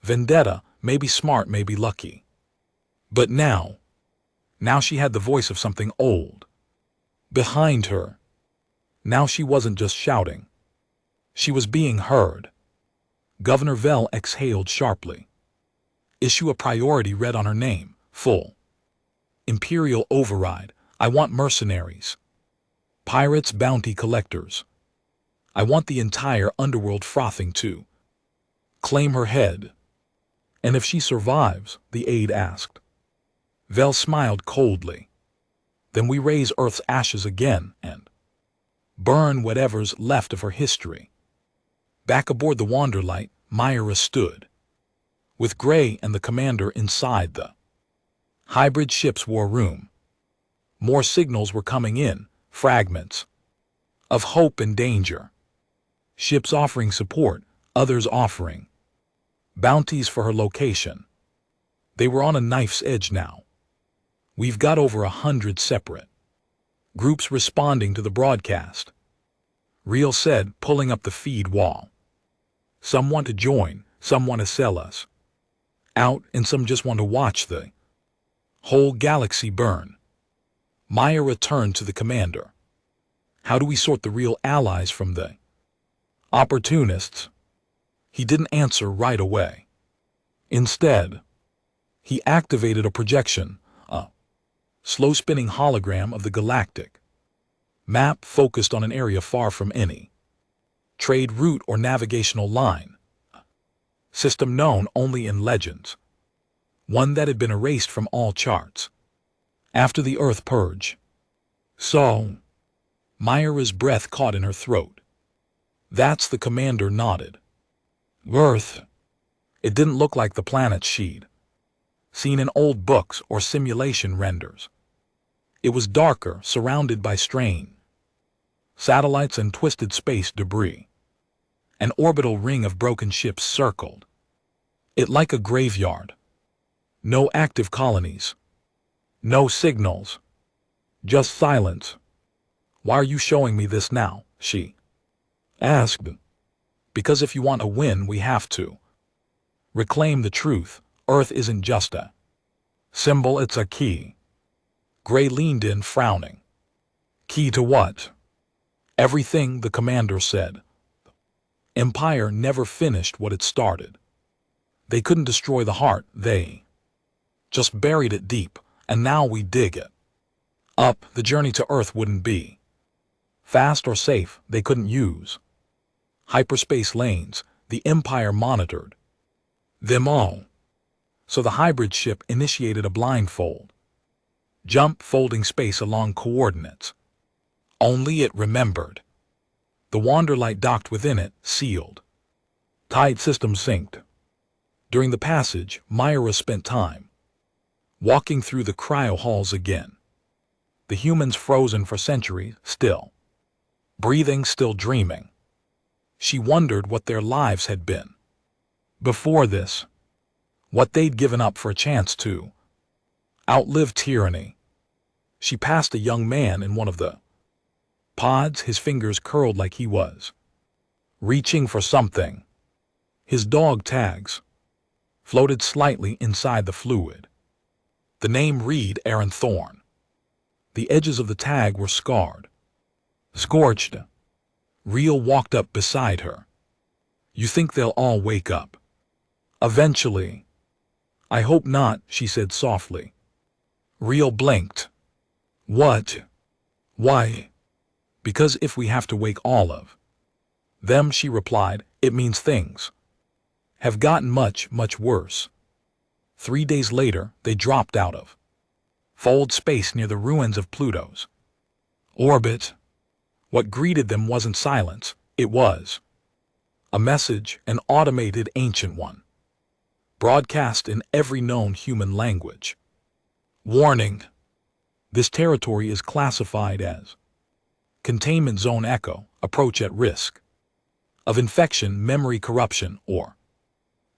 vendetta, maybe smart, maybe lucky. But now she had the voice of something old behind her. Now she wasn't just shouting. She was being heard. Governor Vel exhaled sharply. Issue a priority read on her name, full Imperial override. I want mercenaries, pirates, bounty collectors. I want the entire underworld frothing to claim her head. And if she survives, the aide asked. Vel smiled coldly. Then we raise Earth's ashes again and burn whatever's left of her history. Back aboard the Wanderlight, Myra stood, with Gray and the commander inside the hybrid ship's war room. More signals were coming in, fragments of hope and danger. Ships offering support, others offering bounties for her location. They were on a knife's edge now. We've got over 100 separate groups responding to the broadcast, Reel said, pulling up the feed wall. Some want to join, some want to sell us out, and some just want to watch the whole galaxy burn. Myra turned to the commander. How do we sort the real allies from the opportunists? He didn't answer right away. Instead, he activated a projection, a slow-spinning hologram of the galactic map focused on an area far from any trade route or navigational line, system known only in legends, one that had been erased from all charts after the Earth Purge. So, Myra's breath caught in her throat. That's the commander nodded. Earth. It didn't look like the planet she'd seen in old books or simulation renders. It was darker, surrounded by strain, satellites and twisted space debris. An orbital ring of broken ships circled it like a graveyard. No active colonies. No signals. Just silence. Why are you showing me this now? She asked. Because if you want to win, we have to reclaim the truth. Earth isn't just a symbol, it's a key. Gray leaned in, frowning. Key to what? Everything, the commander said. Empire never finished what it started. They couldn't destroy the heart, they just buried it deep, and now we dig it up. The journey to Earth wouldn't be fast or safe. They couldn't use hyperspace lanes. The Empire monitored them all. So the hybrid ship initiated a blindfold jump, folding space along coordinates. Only it remembered. The Wanderlight docked within it, sealed. Tight system synced. During the passage, Myra spent time walking through the cryo halls again. The humans frozen for centuries, still breathing, still dreaming. She wondered what their lives had been before this, what they'd given up for a chance to outlive tyranny. She passed a young man in one of the pods, his fingers curled like he was reaching for something. His dog tags floated slightly inside the fluid. The name read Aaron Thorne. The edges of the tag were scarred, scorched. Real walked up beside her. You think they'll all wake up eventually? I hope not, she said softly. Real blinked. What? Why? Because if we have to wake all of them, she replied, it means things have gotten much, much worse. 3 days later, they dropped out of fold space near the ruins of Pluto's orbit. What greeted them wasn't silence, it was a message, an automated ancient one, broadcast in every known human language. Warning. This territory is classified as Containment Zone Echo, approach at risk of infection, memory corruption, or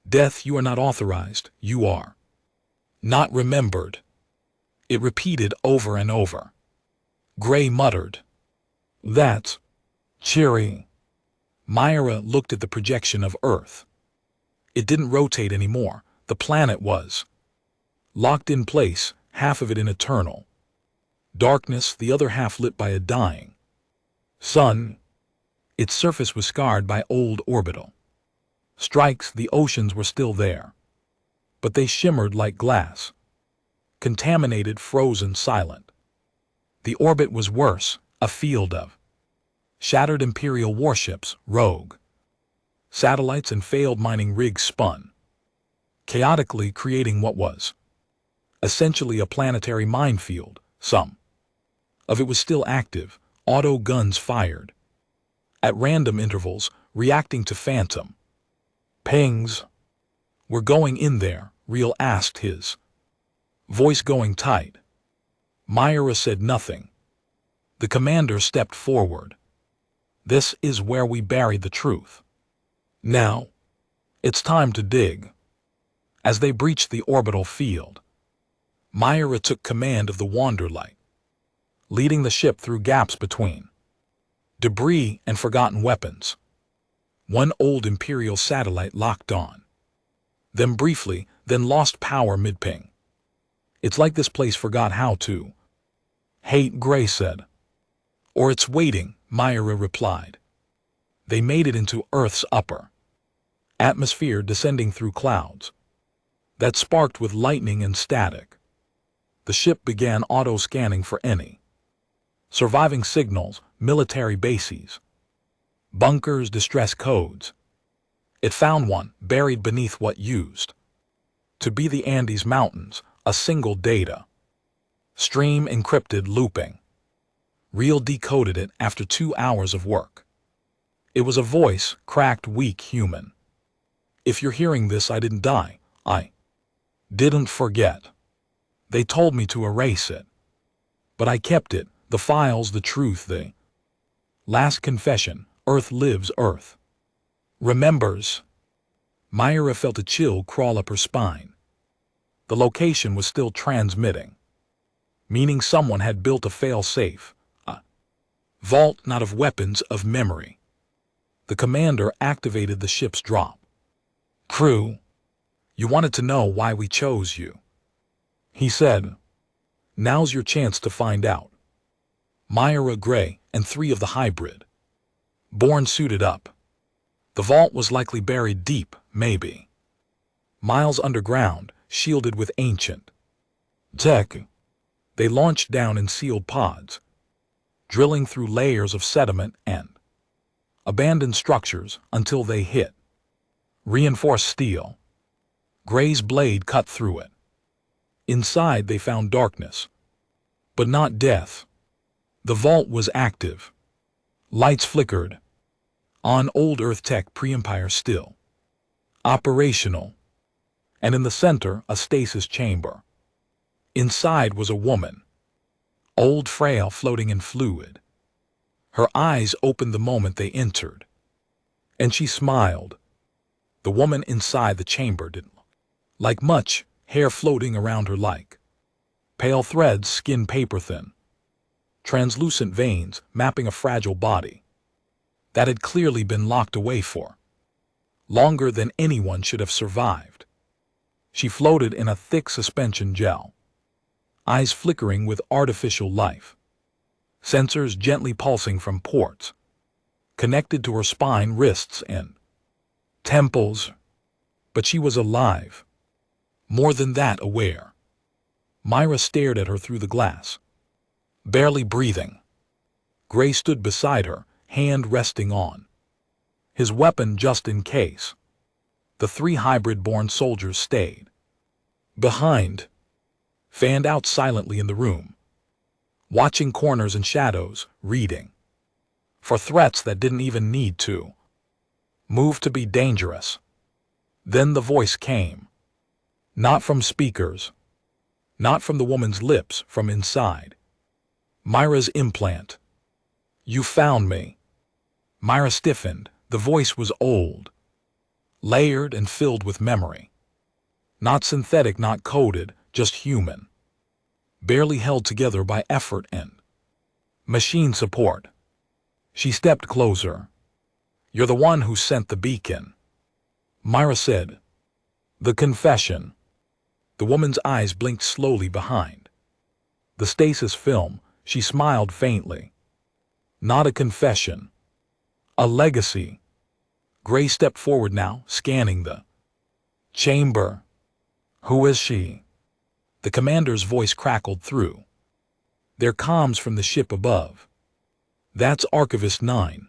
death. You are not authorized, you are not remembered. It repeated over and over. Gray muttered, that's cheery. Myra looked at the projection of Earth. It didn't rotate anymore. The planet was locked in place, half of it in eternal darkness, the other half lit by a dying sun. Its surface was scarred by old orbital strikes. The oceans were still there, but they shimmered like glass, contaminated, frozen, silent. The orbit was worse, a field of shattered Imperial warships, rogue satellites, and failed mining rigs spun chaotically, creating what was essentially a planetary minefield. Some of it was still active, auto guns fired at random intervals, reacting to phantom pings. We're going in there, Real asked, his voice going tight. Myra said nothing. The commander stepped forward. This is where we buried the truth. Now, it's time to dig. As they breached the orbital field, Myra took command of the Wanderlight, leading the ship through gaps between debris and forgotten weapons. One old Imperial satellite locked on them briefly, then lost power mid-ping. It's like this place forgot how to hate, Gray said. Or it's waiting, Myra replied. They made it into Earth's upper atmosphere, descending through clouds that sparked with lightning and static. The ship began auto-scanning for any surviving signals, military bases, bunkers, distress codes. It found one buried beneath what used to be the Andes Mountains, a single data stream, encrypted, looping. Real decoded it after 2 hours of work. It was a voice, cracked, weak, human. If you're hearing this, I didn't die. I didn't forget. They told me to erase it. But I kept it, the files, the truth, the last confession. Earth lives, Earth remembers. Myra felt a chill crawl up her spine. The location was still transmitting, meaning someone had built a fail-safe, a vault not of weapons, of memory. The commander activated the ship's drop. "Crew, you wanted to know why we chose you," he said. "Now's your chance to find out." Myra Gray and 3 of the hybrid born suited up. The vault was likely buried deep, maybe miles underground, shielded with ancient tech. They launched down in sealed pods, drilling through layers of sediment and abandoned structures until they hit reinforced steel. Gray's blade cut through it. Inside they found darkness, but not death. The vault was active. Lights flickered. On old Earth tech, pre-Empire still operational. And in the center, a stasis chamber. Inside was a woman, old, frail, floating in fluid. Her eyes opened the moment they entered, and she smiled. The woman inside the chamber didn't look like much, hair floating around her like pale threads, skin paper thin, translucent veins mapping a fragile body that had clearly been locked away for longer than anyone should have survived. She floated in a thick suspension gel, eyes flickering with artificial life, sensors gently pulsing from ports connected to her spine, wrists, and temples. But she was alive. More than that, aware. Myra stared at her through the glass, barely breathing. Gray stood beside her, hand resting on his weapon just in case. The 3 hybrid-born soldiers stayed behind, fanned out silently in the room, watching corners and shadows, reading for threats that didn't even need to move to be dangerous. Then the voice came. Not from speakers, not from the woman's lips, from inside. Myra's implant. "You found me." Myra stiffened. The voice was old, layered and filled with memory. Not synthetic, not coded, just human. Barely held together by effort and machine support. She stepped closer. "You're the one who sent the beacon," Myra said. "The confession." The woman's eyes blinked slowly behind the stasis film. She smiled faintly. "Not a confession. A legacy." Gray stepped forward now, scanning the chamber. "Who is she?" The commander's voice crackled through their comms from the ship above. "That's Archivist 9.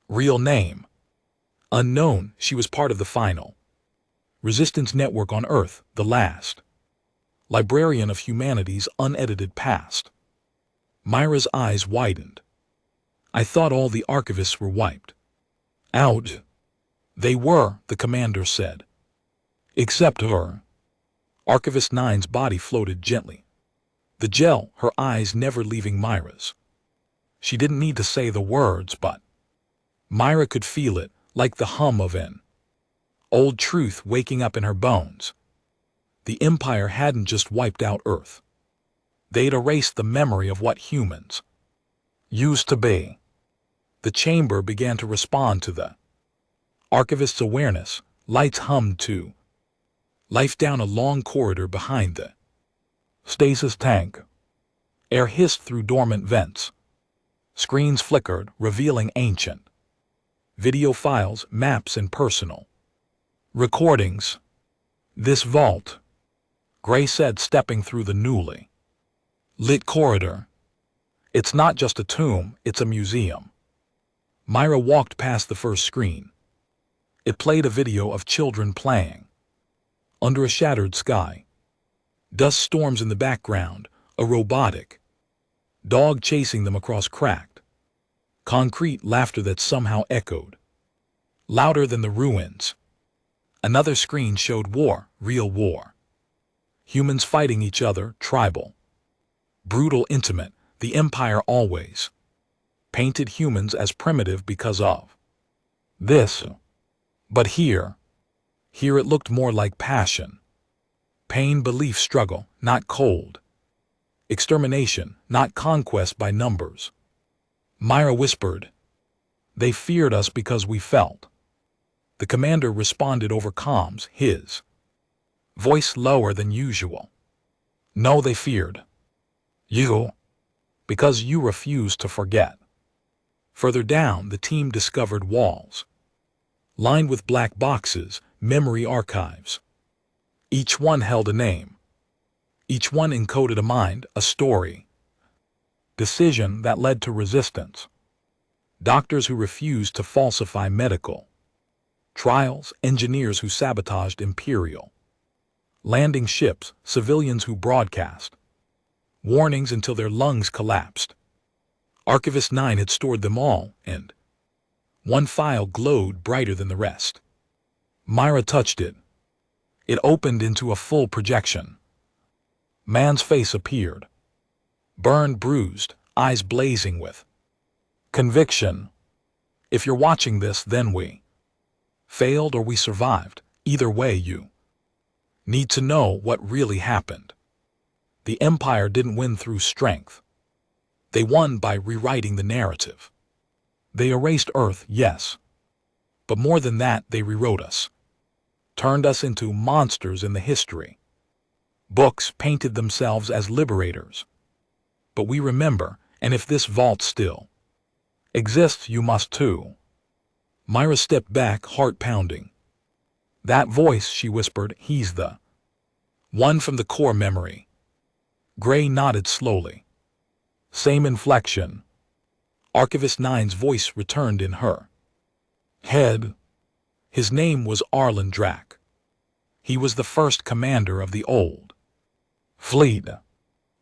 Real name unknown. She was part of the final Resistance network on Earth, the last librarian of humanity's unedited past." Myra's eyes widened. "I thought all the archivists were wiped out." "They were," the commander said. "Except her." Archivist 9's body floated gently. The gel, her eyes never leaving Myra's. She didn't need to say the words, but Myra could feel it, like the hum of an old truth waking up in her bones. The Empire hadn't just wiped out Earth. They'd erased the memory of what humans used to be. The chamber began to respond to the Archivist's awareness. Lights hummed too. Life down a long corridor behind the stasis tank. Air hissed through dormant vents. Screens flickered, revealing ancient video files, maps, and personal recordings. "This vault," Gray said, stepping through the newly lit corridor. "It's not just a tomb, it's a museum." Myra walked past the first screen. It played a video of children playing under a shattered sky. Dust storms in the background, a robotic dog chasing them across cracked Concrete laughter that somehow echoed, louder than the ruins. Another screen showed war, real war. Humans fighting each other, tribal. Brutal, intimate, the Empire always painted humans as primitive because of this. But here it looked more like passion. Pain, belief, struggle, not cold. Extermination, not conquest by numbers. Myra whispered, "They feared us because we felt." The commander responded over comms, his voice lower than usual. "No, they feared you because you refused to forget." Further down, the team discovered walls lined with black boxes, memory archives. Each one held a name. Each one encoded a mind, a story. Decision that led to resistance. Doctors who refused to falsify medical trials, engineers who sabotaged Imperial landing ships, civilians who broadcast warnings until their lungs collapsed. Archivist 9 had stored them all, and one file glowed brighter than the rest. Myra touched it. It opened into a full projection. Man's face appeared. Burned, bruised, eyes blazing with conviction. If you're watching this, then we failed or we survived. Either way, you need to know what really happened. The Empire didn't win through strength. They won by rewriting the narrative. They erased Earth, yes. But more than that, they rewrote us. Turned us into monsters in the history. Books painted themselves as liberators. But we remember, and if this vault still exists, you must too. Myra stepped back, heart pounding. That voice, she whispered, he's the one from the core memory. Gray nodded slowly. Same inflection. Archivist 9's voice returned in her head. His name was Arlen Drack. He was the first commander of the old fleet.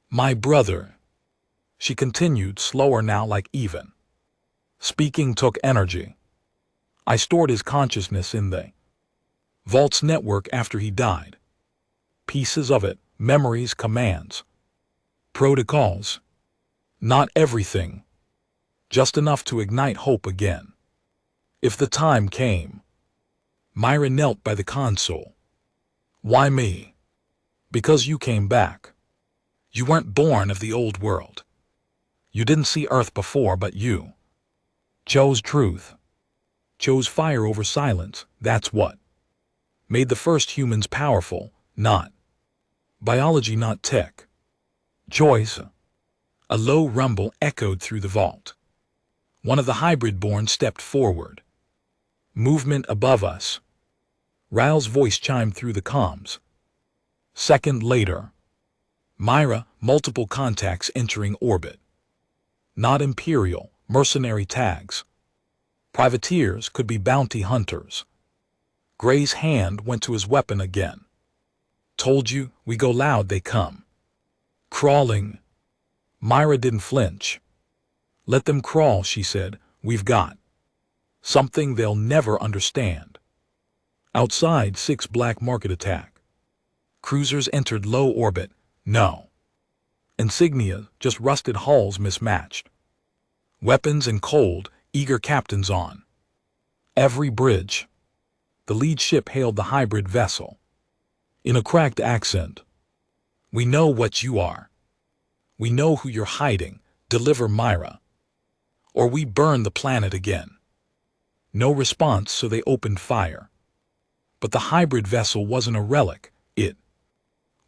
My brother. She continued, slower now, like even speaking took energy. I stored his consciousness in the vault's network after he died. Pieces of it, memories, commands, protocols. Not everything. Just enough to ignite hope again. If the time came. Myra knelt by the console. Why me? Because you came back. You weren't born of the old world. You didn't see Earth before, but you chose truth. Chose fire over silence. That's what made the first humans powerful, not biology, not tech. Choice. A low rumble echoed through the vault. One of the hybrid-born stepped forward. Movement above us. Rael's voice chimed through the comms. Second later. Myra, multiple contacts entering orbit. Not Imperial, mercenary tags. Privateers, could be bounty hunters. Gray's hand went to his weapon again. Told you, we go loud, they come. Crawling. Myra didn't flinch. Let them crawl, she said. We've got something they'll never understand. Outside, 6 black market attack. Cruisers entered low orbit. No insignia, just rusted hulls mismatched. Weapons and cold, eager captains on every bridge. The lead ship hailed the hybrid vessel. In a cracked accent. We know what you are. We know who you're hiding. Deliver Myra. Or we burn the planet again. No response, so they opened fire. But the hybrid vessel wasn't a relic. It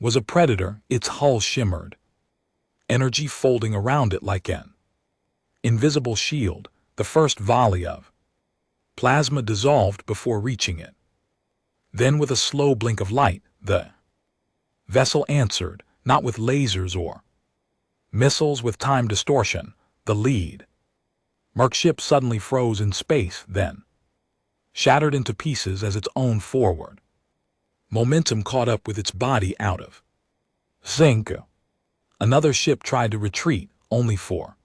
was a predator. Its hull shimmered. Energy folding around it like an invisible shield. The first volley of plasma dissolved before reaching it. Then with a slow blink of light, the vessel answered, not with lasers or missiles, with time distortion. The lead Merc ship suddenly froze in space, then shattered into pieces as its own forward momentum caught up with its body out of sync. Another ship tried to retreat, only for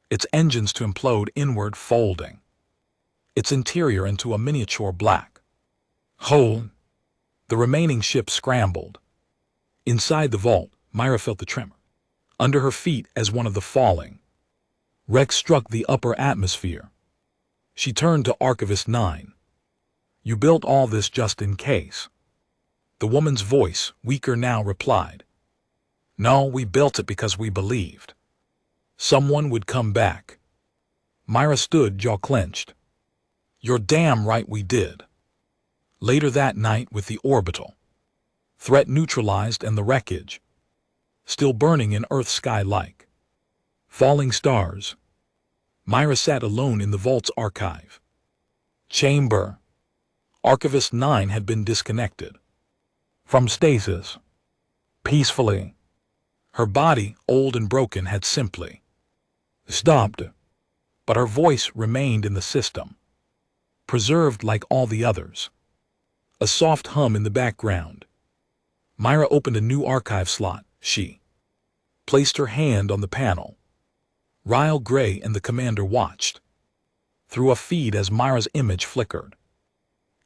its engines to implode inward, folding its interior into a miniature black hole. The remaining ship scrambled. Inside the vault, Myra felt the tremor under her feet as one of the falling wrecks struck the upper atmosphere. She turned to Archivist 9. "You built all this just in case?" The woman's voice, weaker now, replied, "No, we built it because we believed someone would come back." Myra stood, jaw clenched. "You're damn right we did." Later that night, with the orbital threat neutralized and the wreckage still burning in Earth sky like falling stars, Myra sat alone in the vault's archive chamber. Archivist 9 had been disconnected from stasis. Peacefully, her body, old and broken, had simply stopped, but her voice remained in the system, preserved like all the others. A soft hum in the background. Myra opened a new archive slot. She placed her hand on the panel. Ryle Gray and the commander watched through a feed as Myra's image flickered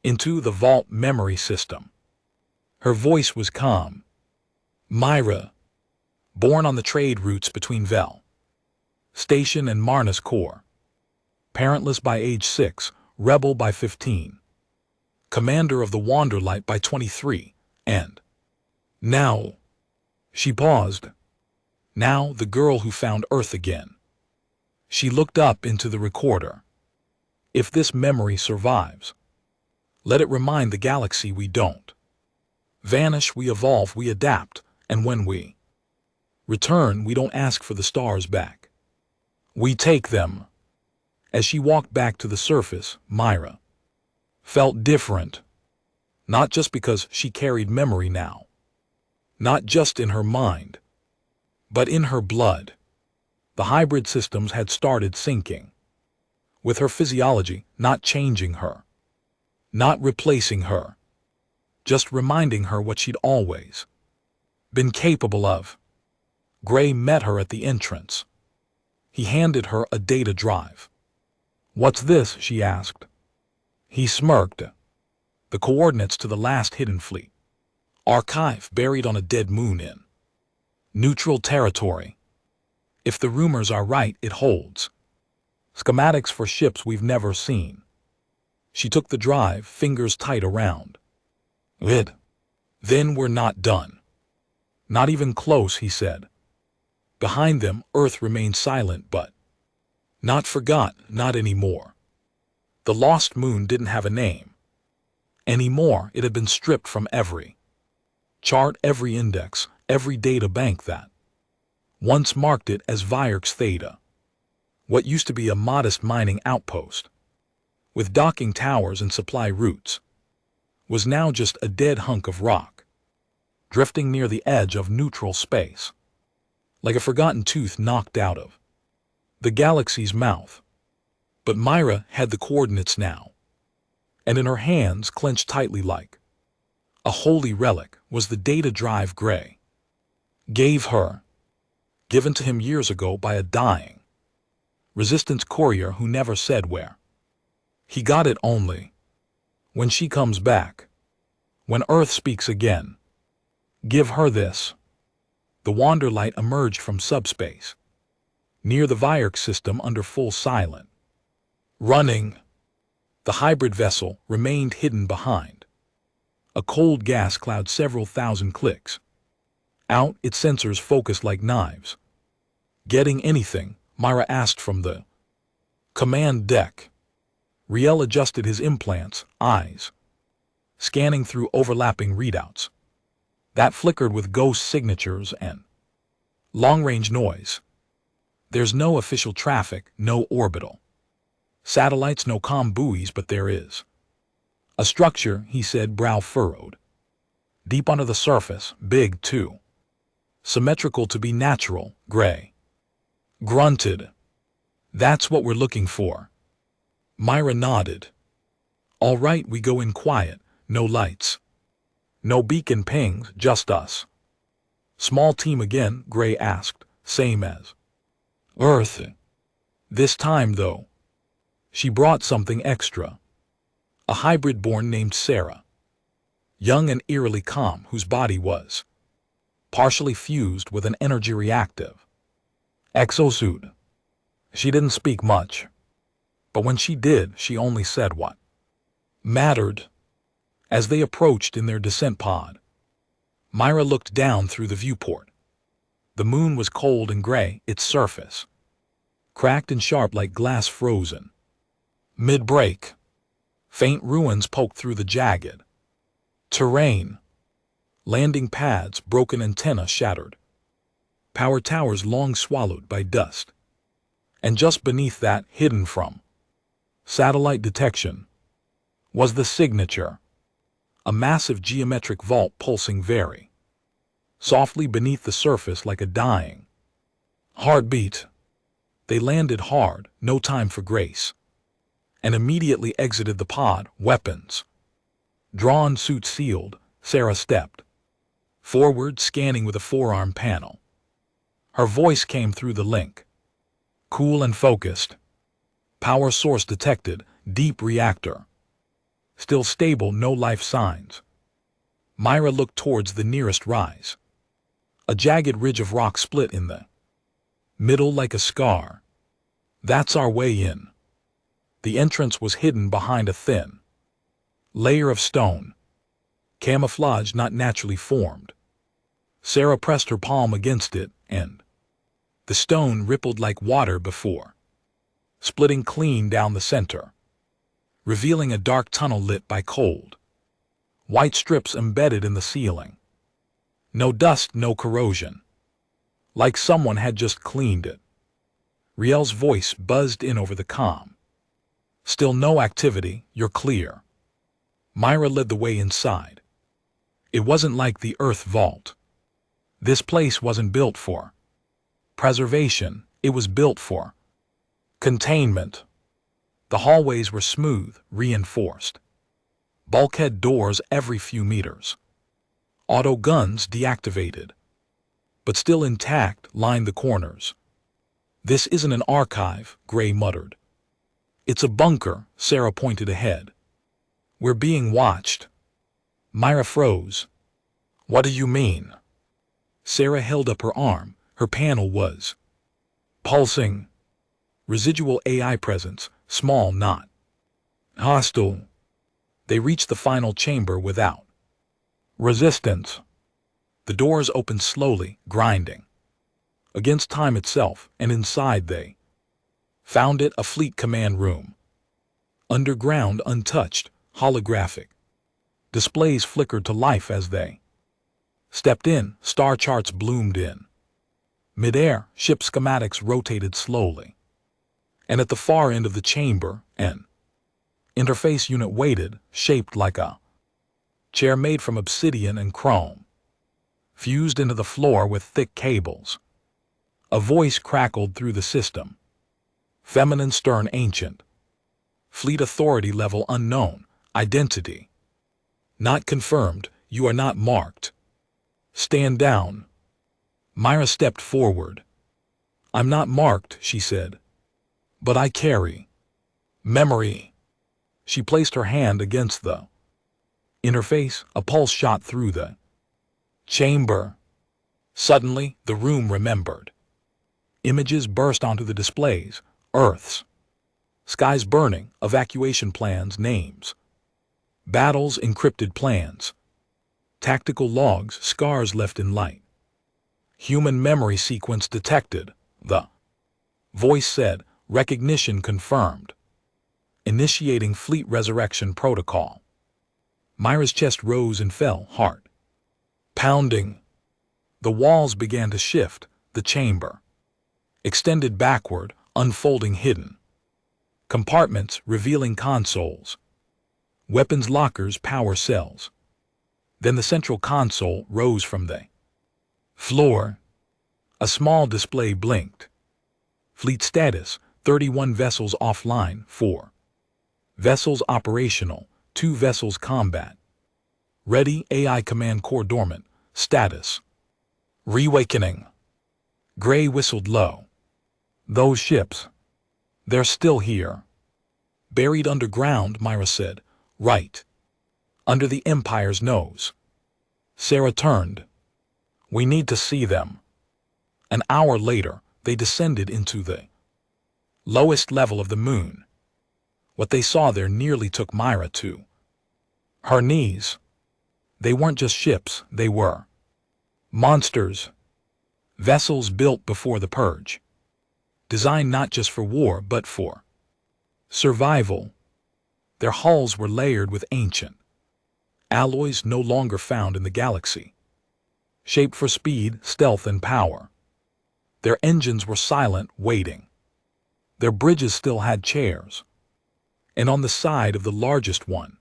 into the vault memory system. Her voice was calm. "Myra, born on the trade routes between Vel Station and Marnus Core, parentless by age 6, rebel by 15, commander of the Wanderlight by 23, and now," she paused, "now the girl who found Earth again." She looked up into the recorder. "If this memory survives, let it remind the galaxy we don't vanish, we evolve, we adapt, and when we return, we don't ask for the stars back. We take them." As she walked back to the surface, Myra felt different. Not just because she carried memory now, not just in her mind, but in her blood. The hybrid systems had started syncing with her physiology, not changing her, not replacing her, just reminding her what she'd always been capable of. Gray met her at the entrance. He handed her a data drive. "What's this?" she asked. He smirked. "The coordinates to the last hidden fleet archive buried on a dead moon in neutral territory. If the rumors are right, it holds schematics for ships we've never seen." She took the drive, fingers tight around it. "Then we're not done." "Not even close," he said. Behind them, Earth remained silent, but not forgot, not anymore. The lost moon didn't have a name anymore. It had been stripped from every chart, every index, every data bank that once marked it as Vierx Theta. What used to be a modest mining outpost with docking towers and supply routes was now just a dead hunk of rock, drifting near the edge of neutral space, like a forgotten tooth knocked out of the galaxy's mouth. But Myra had the coordinates now, and in her hands, clenched tightly like a holy relic, was the data drive Gray gave her, given to him years ago by a dying Resistance courier who never said where he got it. Only when she comes back, when Earth speaks again, give her this. The Wanderlight emerged from subspace, near the Vierx system under full silent running. The hybrid vessel remained hidden behind a cold gas cloud several thousand clicks out, its sensors focused like knives. "Getting anything?" Myra asked from the command deck. Riel adjusted his implants, eyes scanning through overlapping readouts that flickered with ghost signatures and long-range noise. "There's no official traffic, no orbital satellites, no comm buoys, but there is a structure," he said, brow furrowed. "Deep under the surface, big too. Symmetrical to be natural." Gray grunted. "That's what we're looking for." Myra nodded. "All right, we go in quiet, no lights, no beacon pings, just us." "Small team again?" Gray asked. "Same as Earth." This time, though, she brought something extra. A hybrid born named Sarah, young and eerily calm, whose body was partially fused with an energy reactive exosuit. She didn't speak much, but when she did, she only said what mattered. As they approached in their descent pod, Myra looked down through the viewport. The moon was cold and gray, its surface cracked and sharp like glass frozen. Mid-break, faint ruins poked through the jagged terrain. Landing pads, broken antenna shattered. Power towers long swallowed by dust. And just beneath that, hidden from satellite detection, was the signature. A massive geometric vault pulsing very softly beneath the surface like a dying heartbeat. They landed hard, no time for grace, and immediately exited the pod, weapons drawn, suit sealed. Sarah stepped forward, scanning with a forearm panel. Her voice came through the link, cool and focused. Power source detected, deep reactor. Still stable, no life signs. Myra looked towards the nearest rise. A jagged ridge of rock split in the middle like a scar. That's our way in. The entrance was hidden behind a thin layer of stone. Camouflage not naturally formed. Sarah pressed her palm against it, and the stone rippled like water before splitting clean down the center, revealing a dark tunnel lit by cold white strips embedded in the ceiling. No dust, no corrosion. Like someone had just cleaned it. Riel's voice buzzed in over the comm. Still no activity, you're clear. Myra led the way inside. It wasn't like the Earth Vault. This place wasn't built for preservation, it was built for containment. The hallways were smooth, reinforced. Bulkhead doors every few meters. Auto guns deactivated, but still intact, lined the corners. This isn't an archive, Gray muttered. It's a bunker, Sarah pointed ahead. We're being watched. Myra froze. What do you mean? Sarah held up her arm. Her panel was pulsing. Residual AI presence, small, not hostile. They reached the final chamber without resistance. The doors opened slowly, grinding against time itself, and inside they found it, a fleet command room. Underground, untouched, holographic. Displays flickered to life as they stepped in, star charts bloomed in. Mid-air, ship schematics rotated slowly. And at the far end of the chamber, an interface unit waited, shaped like a chair made from obsidian and chrome, fused into the floor with thick cables. A voice crackled through the system. Feminine, stern, ancient. Fleet authority level unknown. Identity not confirmed. You are not marked. Stand down. Myra stepped forward. I'm not marked, she said. But I carry memory. She placed her hand against the interface. A pulse shot through the chamber. Suddenly, the room remembered. Images burst onto the displays. Earths. Skies burning, evacuation plans, names. Battles, encrypted plans. Tactical logs, scars left in light. Human memory sequence detected. The voice said, recognition confirmed. Initiating fleet resurrection protocol. Myra's chest rose and fell, heart pounding. The walls began to shift, the chamber extended backward, unfolding hidden compartments, revealing consoles, weapons lockers, power cells. Then the central console rose from the floor. A small display blinked. Fleet status, 31 vessels offline, 4 vessels operational, 2 vessels combat. Ready, AI command core dormant, status reawakening. Gray whistled low. Those ships They're still here. Buried underground, Myra said. Right. Under the Empire's nose. Sarah turned. We need to see them. An hour later, they descended into the lowest level of the moon. What they saw there nearly took Myra to her knees. They weren't just ships, they were monsters. Vessels built before the Purge. Designed not just for war, but for survival. Their hulls were layered with ancient alloys no longer found in the galaxy. Shaped for speed, stealth, and power. Their engines were silent, waiting. Their bridges still had chairs. And on the side of the largest one,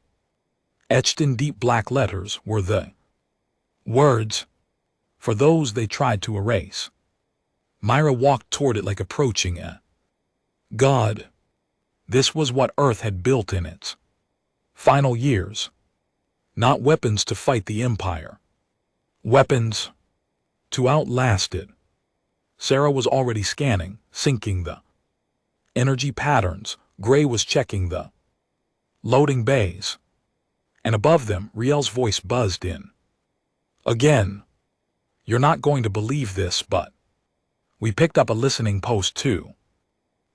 etched in deep black letters, were the words for those they tried to erase. Myra walked toward it like approaching a god. This was what Earth had built in its final years. Not weapons to fight the Empire. Weapons to outlast it. Sarah was already scanning, syncing the energy patterns. Gray was checking the loading bays. And above them, Riel's voice buzzed in. Again. You're not going to believe this, but we picked up a listening post too.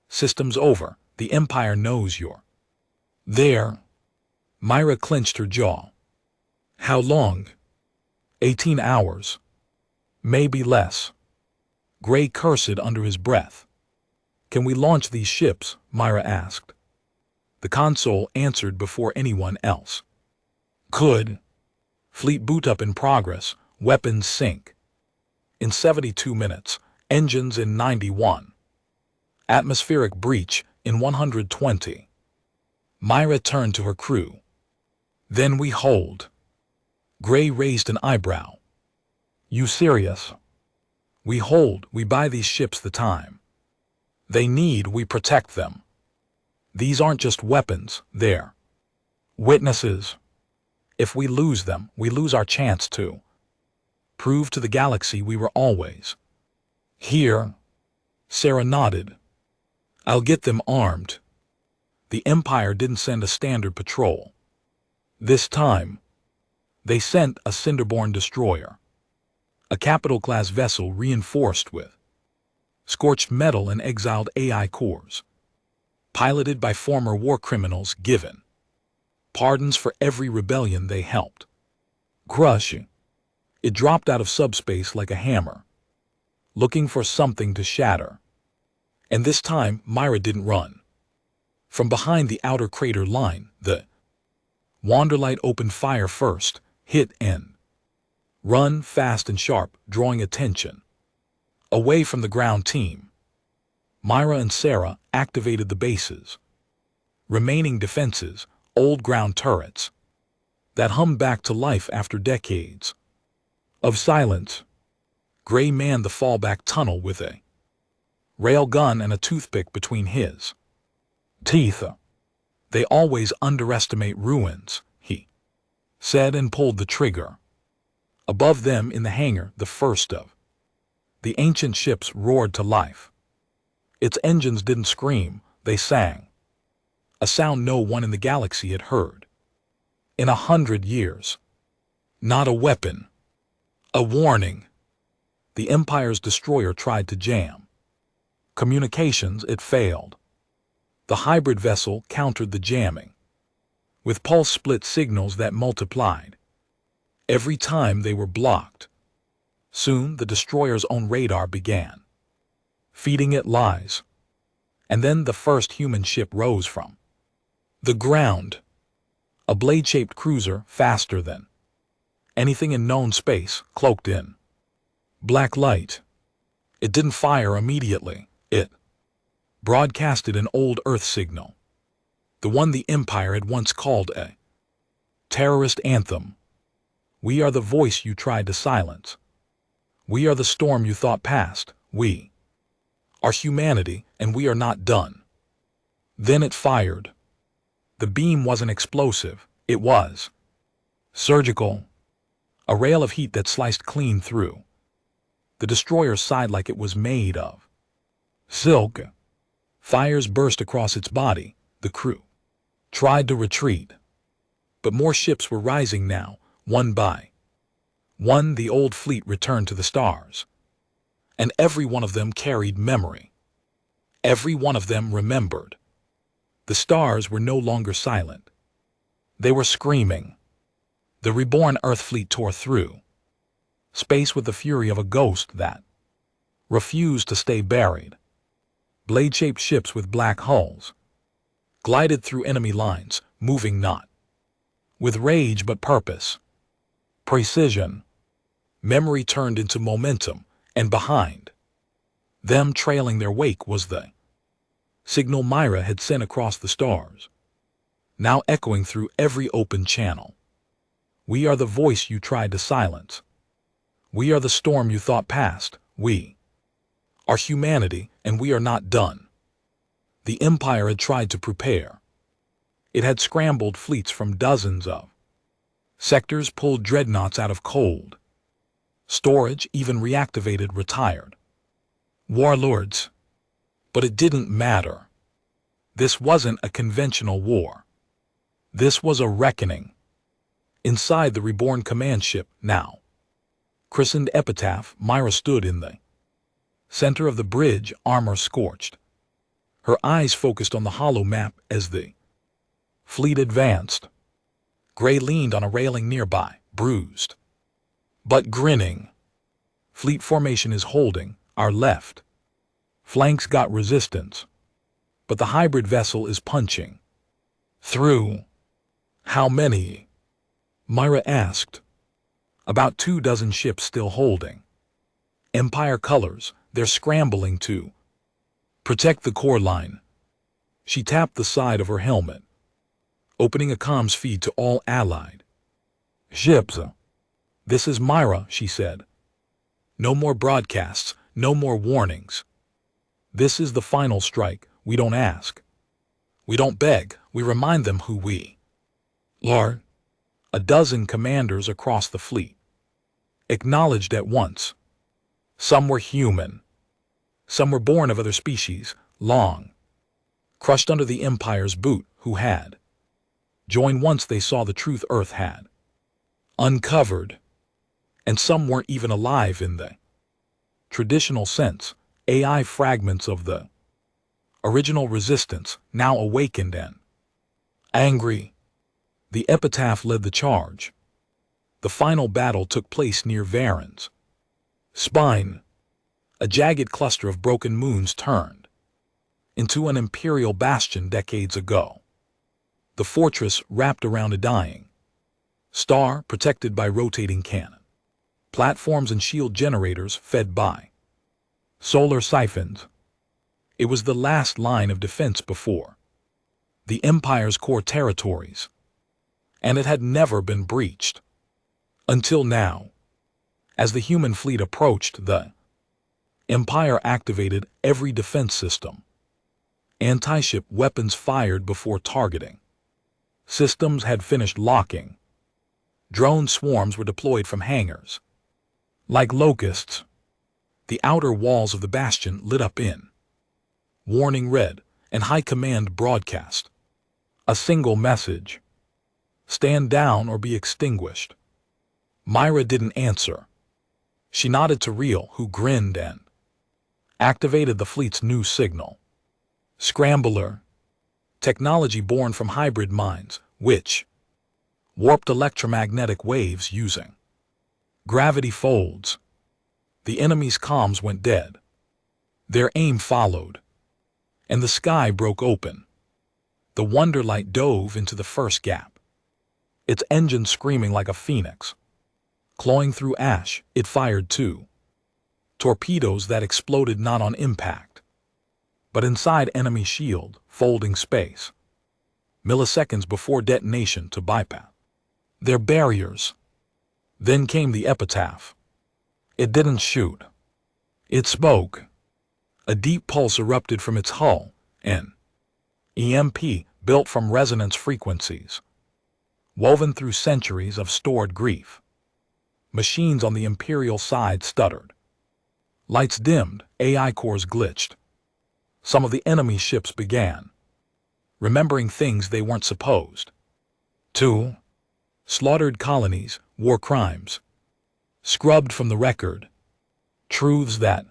Systems over. The Empire knows you're there. Myra clenched her jaw. How long? 18 hours. Maybe less. Gray cursed under his breath. Can we launch these ships? Myra asked. The console answered before anyone else could. Fleet boot up in progress. Weapons sync. In 72 minutes. Engines in 91. Atmospheric breach in 120. Myra turned to her crew. Then we hold. Gray raised an eyebrow. You serious? We hold, we buy these ships the time they need, we protect them. These aren't just weapons, they're witnesses. If we lose them, we lose our chance to prove to the galaxy we were always here. Sarah nodded. I'll get them armed. The Empire didn't send a standard patrol. This time, they sent a Cinderborn destroyer. A capital-class vessel reinforced with scorched metal and exiled AI cores. Piloted by former war criminals given pardons for every rebellion they helped crush. It dropped out of subspace like a hammer, looking for something to shatter. And this time, Myra didn't run. From behind the outer crater line, the Wanderlight opened fire first, hit and run fast and sharp, drawing attention away from the ground team. Myra and Sarah activated the bases. Remaining defenses, old ground turrets that hummed back to life after decades of silence. Gray manned the fallback tunnel with a rail gun and a toothpick between his teeth. They always underestimate ruins, he said, and pulled the trigger. Above them in the hangar, the first of the ancient ships roared to life. Its engines didn't scream, they sang. A sound no one in the galaxy had heard in 100 years. Not a weapon. A warning. The Empire's destroyer tried to jam communications, it failed. The hybrid vessel countered the jamming with pulse-split signals that multiplied every time they were blocked. Soon the destroyer's own radar began feeding it lies. And then the first human ship rose from the ground. A blade-shaped cruiser faster than anything in known space, cloaked in black light. It didn't fire immediately. It broadcasted an old Earth signal, the one the Empire had once called a terrorist anthem. We are the voice you tried to silence. We are the storm you thought passed. We are humanity, and we are not done. Then it fired. The beam wasn't explosive. It was surgical. A rail of heat that sliced clean through. The destroyer sighed like it was made of silk. Fires burst across its body. The crew tried to retreat. But more ships were rising now, one by one. The old fleet returned to the stars. And every one of them carried memory. Every one of them remembered. The stars were no longer silent. They were screaming. The reborn Earth fleet tore through space with the fury of a ghost that refused to stay buried. Blade-shaped ships with black hulls glided through enemy lines, moving not with rage but purpose. Precision. Memory turned into momentum, and behind them, trailing their wake, was the signal Myra had sent across the stars, now echoing through every open channel. We are the voice you tried to silence. We are the storm you thought passed. We are humanity, and we are not done. The Empire had tried to prepare. It had scrambled fleets from dozens of sectors, pulled dreadnoughts out of cold storage, even reactivated retired warlords. But it didn't matter. This wasn't a conventional war. This was a reckoning. Inside the reborn command ship, now christened Epitaph, Myra stood in the center of the bridge, armor scorched. Her eyes focused on the hollow map as the fleet advanced. Gray leaned on a railing nearby, bruised but grinning. Fleet formation is holding. Our left flanks got resistance, but the hybrid vessel is punching through. How many? Myra asked. About 24 ships still holding Empire colors. They're scrambling to protect the core line. She tapped the side of her helmet, opening a comms feed to all allied ships. This is Myra, she said. No more broadcasts, no more warnings. This is the final strike. We don't ask. We don't beg. We remind them who we are. A dozen commanders across the fleet acknowledged at once. Some were human. Some were born of other species, long crushed under the Empire's boot, who had joined once they saw the truth Earth had uncovered. And some weren't even alive in the traditional sense, AI fragments of the original resistance, now awakened and angry. The Epitaph led the charge. The final battle took place near Varen's spine. A jagged cluster of broken moons turned into an imperial bastion decades ago. The fortress wrapped around a dying star, protected by rotating cannon platforms and shield generators fed by solar siphons. It was the last line of defense before the Empire's core territories, and it had never been breached until now. As the human fleet approached, the Empire activated every defense system. Anti-ship weapons fired before targeting. Systems had finished locking. Drone swarms were deployed from hangars. Like locusts, the outer walls of the bastion lit up in warning red, and High Command broadcast a single message: stand down or be extinguished. Myra didn't answer. She nodded to Real, who grinned and activated the fleet's new signal. Scrambler, technology born from hybrid minds, which warped electromagnetic waves using gravity folds. The enemy's comms went dead. Their aim followed, and the sky broke open. The Wonderlight dove into the first gap, its engine screaming like a phoenix. Clawing through ash, it fired two torpedoes that exploded not on impact, but inside enemy shield, folding space, milliseconds before detonation to bypass their barriers. Then came the Epitaph. It didn't shoot. It spoke. A deep pulse erupted from its hull, an EMP built from resonance frequencies, woven through centuries of stored grief. Machines on the Imperial side stuttered. Lights dimmed, AI cores glitched. Some of the enemy ships began, remembering things they weren't supposed to. Slaughtered colonies, war crimes, scrubbed from the record, truths that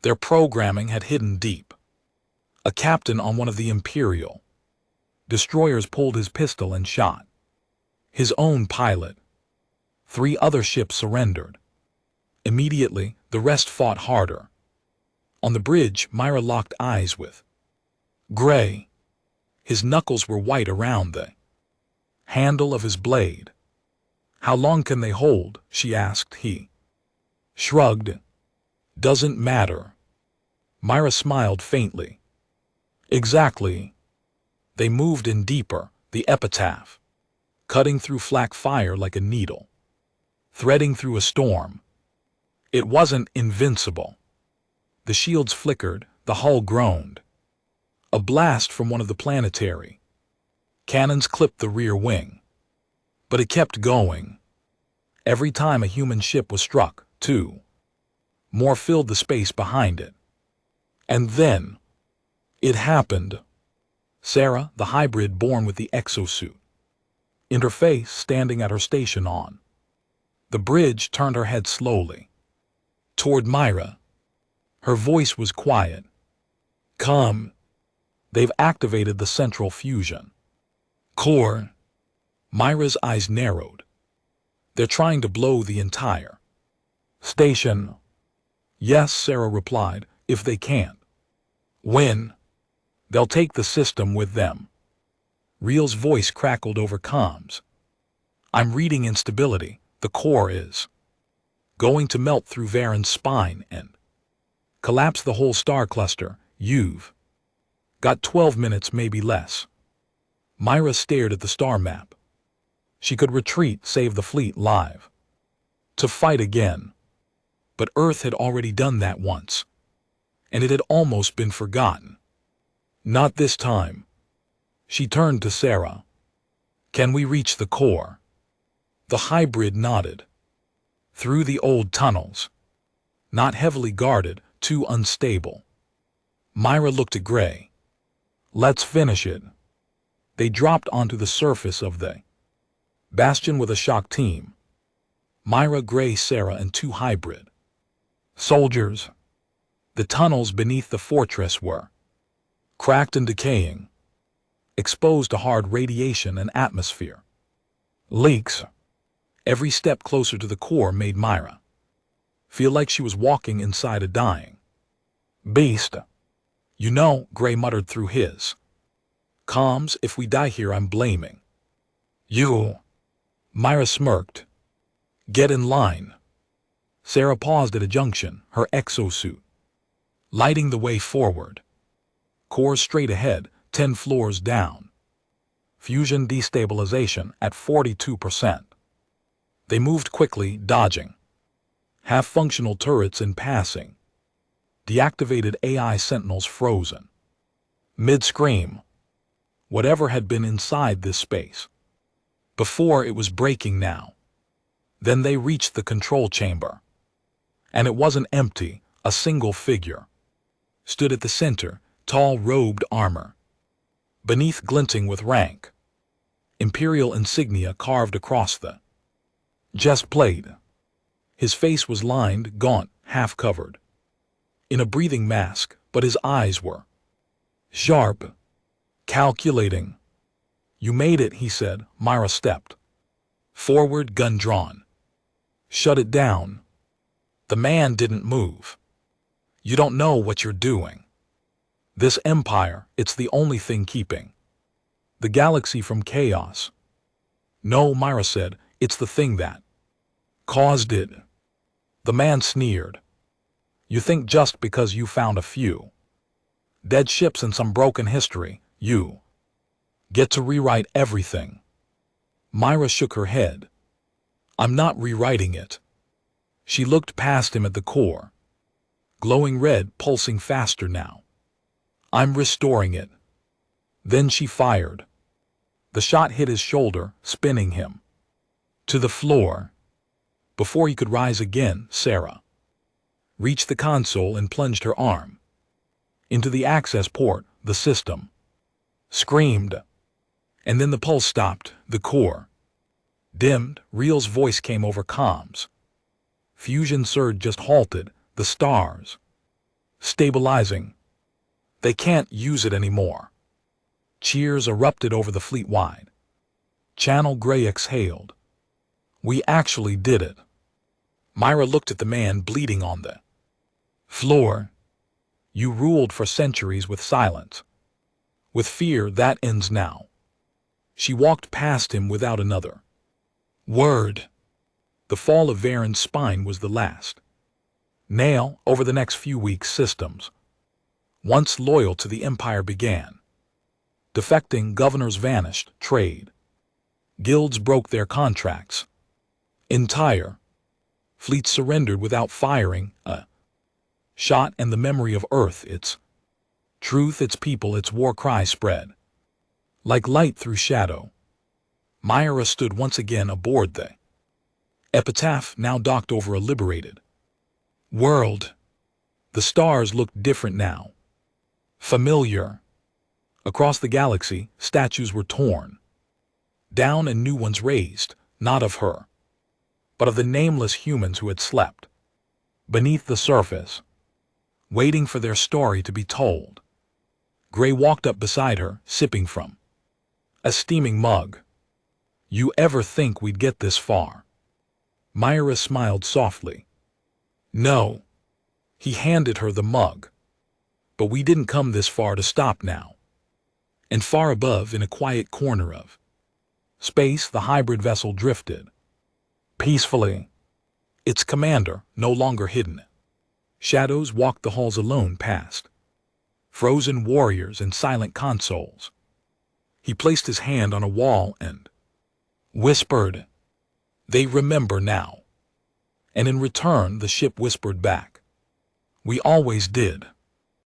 their programming had hidden deep. A captain on one of the Imperial destroyers pulled his pistol and shot his own pilot. 3 other ships surrendered. Immediately, the rest fought harder. On the bridge, Myra locked eyes with Gray. His knuckles were white around the handle of his blade. "How long can they hold?" she asked. He shrugged. "Doesn't matter." Myra smiled faintly. "Exactly." They moved in deeper, the epitaph, cutting through flak fire like a needle, threading through a storm. It wasn't invincible. The shields flickered, the hull groaned. A blast from one of the planetary cannons clipped the rear wing. But it kept going. Every time a human ship was struck, 2 more filled the space behind it. And then it happened. Sarah, the hybrid born with the exosuit interface, standing at her station on the bridge, turned her head slowly toward Myra. Her voice was quiet. "Come. They've activated the central fusion core." Myra's eyes narrowed. "They're trying to blow the entire station." "Yes," Sarah replied, "if they can't win, they'll take the system with them." Real's voice crackled over comms. "I'm reading instability. The core is going to melt through Varen's spine and collapse the whole star cluster. You've got 12 minutes, maybe less." Myra stared at the star map. She could retreat, save the fleet live, to fight again. But Earth had already done that once, and it had almost been forgotten. Not this time. She turned to Sarah. "Can we reach the core?" The hybrid nodded. "Through the old tunnels. Not heavily guarded, too unstable." Myra looked at Gray. "Let's finish it." They dropped onto the surface of the bastion with a shock team. Myra, Gray, Sarah, and 2 hybrid soldiers. The tunnels beneath the fortress were cracked and decaying, exposed to hard radiation and atmosphere leaks. Every step closer to the core made Myra feel like she was walking inside a dying beast. "You know," Gray muttered through his comms, "if we die here, I'm blaming you." Myra smirked. "Get in line." Sarah paused at a junction, her exosuit lighting the way forward. Core straight ahead, 10 floors down. Fusion destabilization at 42%. They moved quickly, dodging half-functional turrets in passing. Deactivated AI sentinels frozen mid-scream. Whatever had been inside this space before, it was breaking now. Then they reached the control chamber. And it wasn't empty. A single figure stood at the center, tall, robed armor, beneath glinting with rank. Imperial insignia carved across the chest plate. His face was lined, gaunt, half-covered in a breathing mask, but his eyes were sharp, calculating. "You made it," he said. Myra stepped forward, gun drawn. "Shut it down." The man didn't move. "You don't know what you're doing. This empire, it's the only thing keeping the galaxy from chaos." "No," Myra said, "it's the thing that caused it." The man sneered. "You think just because you found a few dead ships and some broken history, you get to rewrite everything?" Myra shook her head. "I'm not rewriting it." She looked past him at the core, glowing red, pulsing faster now. "I'm restoring it." Then she fired. The shot hit his shoulder, spinning him to the floor. Before he could rise again, Sarah reached the console and plunged her arm into the access port, the system screamed. And then the pulse stopped, the core dimmed, Real's voice came over comms. Fusion surge just halted, the stars stabilizing. They can't use it anymore. Cheers erupted over the fleet-wide. Channel Gray exhaled. We actually did it. Myra looked at the man bleeding on the floor. You ruled for centuries with silence. With fear, that ends now. She walked past him without another word. The fall of Varen's spine was the last nail. Over the next few weeks, systems, once loyal to the Empire, began defecting. Governors vanished, trade guilds broke their contracts. Entire fleets surrendered without firing a shot, and the memory of Earth, its truth, its people, its war cry spread like light through shadow. Myra stood once again aboard the Epitaph, now docked over a liberated world. The stars looked different now. Familiar. Across the galaxy, statues were torn down and new ones raised, not of her, but of the nameless humans who had slept beneath the surface, waiting for their story to be told. Gray walked up beside her, sipping from a steaming mug. You ever think we'd get this far? Myra smiled softly. No. He handed her the mug. But we didn't come this far to stop now. And far above, in a quiet corner of space, the hybrid vessel drifted peacefully, its commander no longer hidden. Shadows walked the halls alone, past frozen warriors and silent consoles. He placed his hand on a wall and whispered, "They remember now." And in return, the ship whispered back, "We always did."